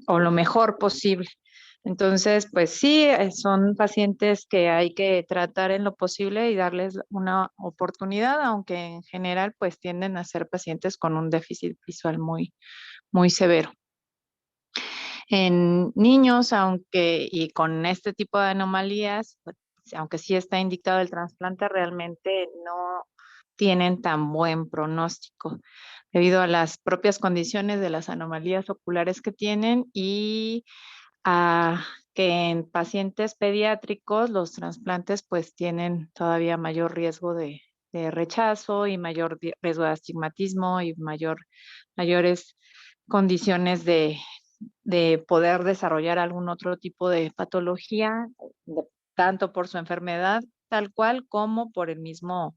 o lo mejor posible. Entonces, pues sí, son pacientes que hay que tratar en lo posible y darles una oportunidad, aunque en general pues tienden a ser pacientes con un déficit visual muy severo. En niños, y con este tipo de anomalías, pues, aunque sí está indicado el trasplante, realmente no tienen tan buen pronóstico debido a las propias condiciones de las anomalías oculares que tienen y a que en pacientes pediátricos los trasplantes pues tienen todavía mayor riesgo de rechazo y mayor riesgo de astigmatismo y mayores condiciones de poder desarrollar algún otro tipo de patología, tanto por su enfermedad tal cual como por el mismo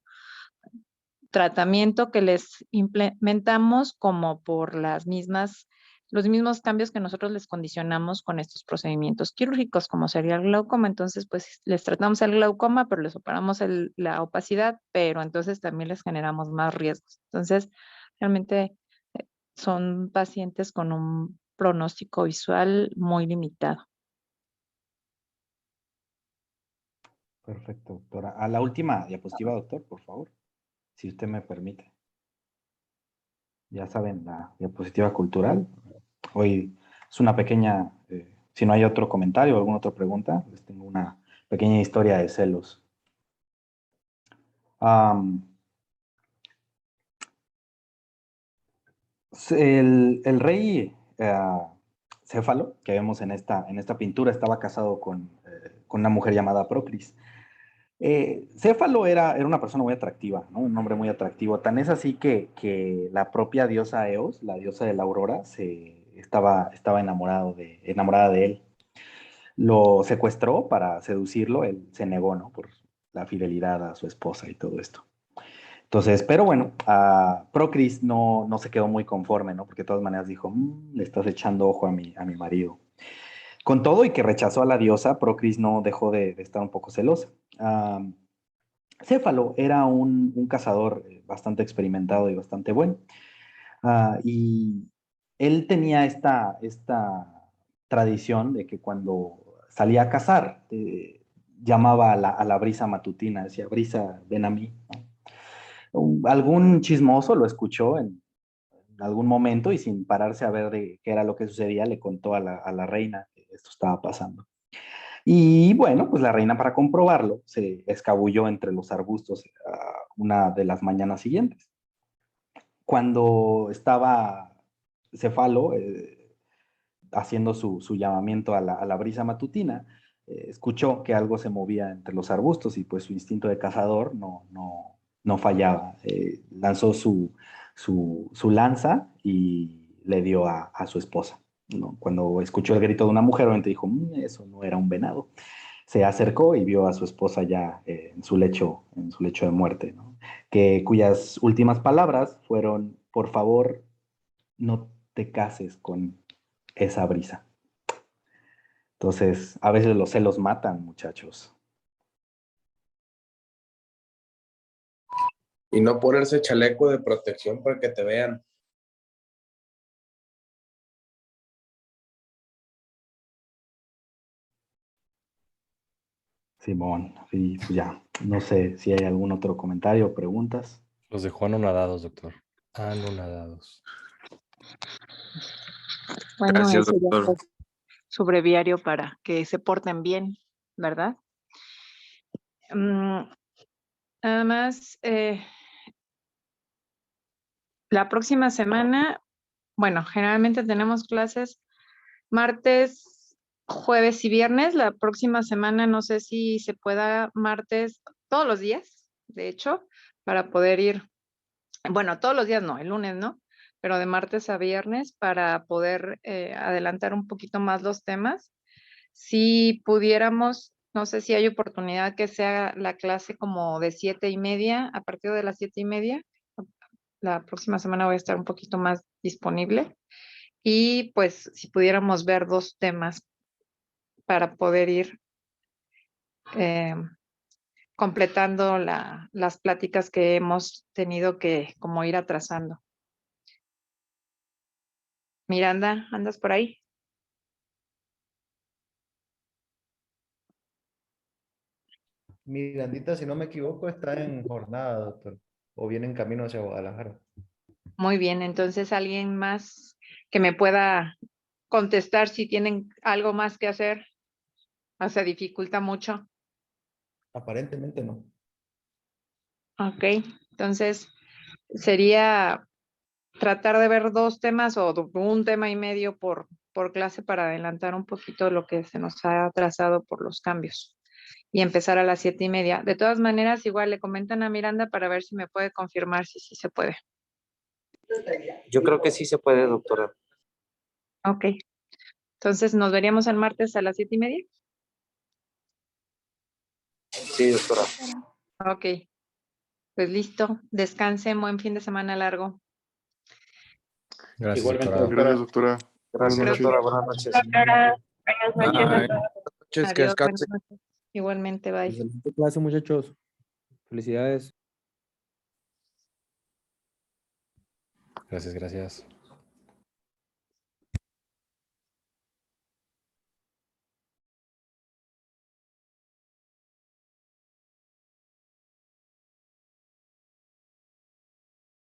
tratamiento que les implementamos, como por los mismos cambios que nosotros les condicionamos con estos procedimientos quirúrgicos, como sería el glaucoma. Entonces, pues les tratamos el glaucoma, pero les operamos la opacidad, pero entonces también les generamos más riesgos. Entonces, realmente son pacientes con un pronóstico visual muy limitado. Perfecto, doctora. A la última diapositiva, doctor, por favor, si usted me permite. Ya saben, la diapositiva cultural. Hoy es una pequeña, si no hay otro comentario o alguna otra pregunta, les tengo una pequeña historia de celos. El rey Céfalo, que vemos en esta pintura, estaba casado con una mujer llamada Procris. Céfalo era una persona muy atractiva, ¿no? Un hombre muy atractivo. Tan es así que la propia diosa Eos, la diosa de la aurora, estaba enamorada de él. Lo secuestró para seducirlo, él se negó, ¿no? Por la fidelidad a su esposa y todo esto. Entonces, pero bueno, Procris no se quedó muy conforme, ¿no? Porque de todas maneras dijo, le estás echando ojo a mi marido. Con todo y que rechazó a la diosa, Procris no dejó de estar un poco celosa. Céfalo era un cazador bastante experimentado y bastante bueno. Y él tenía esta tradición de que cuando salía a cazar, llamaba a la brisa matutina, decía, brisa, ven a mí. Algún chismoso lo escuchó en algún momento y sin pararse a ver de qué era lo que sucedía, le contó a la reina que esto estaba pasando. Y bueno, pues la reina para comprobarlo se escabulló entre los arbustos una de las mañanas siguientes. Cuando estaba Cefalo haciendo su llamamiento a la brisa matutina, escuchó que algo se movía entre los arbustos y pues su instinto de cazador no fallaba. Lanzó su lanza y le dio a su esposa, ¿no? Cuando escuchó el grito de una mujer, obviamente dijo, eso no era un venado. Se acercó y vio a su esposa ya en su lecho de muerte, ¿no? Cuyas últimas palabras fueron, por favor, no te cases con esa brisa. Entonces, a veces los celos matan, muchachos. Y no ponerse chaleco de protección para que te vean. Simón, y pues ya, no sé si hay algún otro comentario o preguntas. Los dejó anonadados, doctor. Anonadados. Bueno, Gracias, ese ya doctor. fue su breviario para que se porten bien, ¿verdad? Nada más, la próxima semana, bueno, generalmente tenemos clases martes, jueves y viernes. La próxima semana no sé si se pueda martes, todos los días, de hecho, para poder ir, bueno, todos los días no, el lunes no, pero de martes a viernes para poder adelantar un poquito más los temas. Si pudiéramos, no sé si hay oportunidad que sea la clase como de 7:30, a partir de las 7:30. La próxima semana voy a estar un poquito más disponible. Y pues si pudiéramos ver dos temas para poder ir eh, completando las pláticas que hemos tenido que como ir atrasando. Miranda, ¿andas por ahí? Mirandita, si no me equivoco, está en jornada, doctor. O viene en camino hacia Guadalajara. Muy bien, entonces alguien más que me pueda contestar si tienen algo más que hacer. O se dificulta mucho. Aparentemente no. Ok, entonces sería tratar de ver dos temas o un tema y medio por clase para adelantar un poquito lo que se nos ha atrasado por los cambios y empezar a las 7:30. De todas maneras, igual le comentan a Miranda para ver si me puede confirmar si sí se puede. Yo creo que sí se puede, doctora. Ok, entonces nos veríamos el martes a las 7:30. Sí, doctora. Ok, pues listo. Descansen, buen fin de semana largo. Gracias, Igualmente, doctora. Gracias, doctora. Gracias, Buenas noches. doctora. Buenas noches. Buenas noches. Buenas noches, que Adiós, buenas descanse. noches. Igualmente, bye. Excelente clase, muchachos. Felicidades. Gracias, gracias.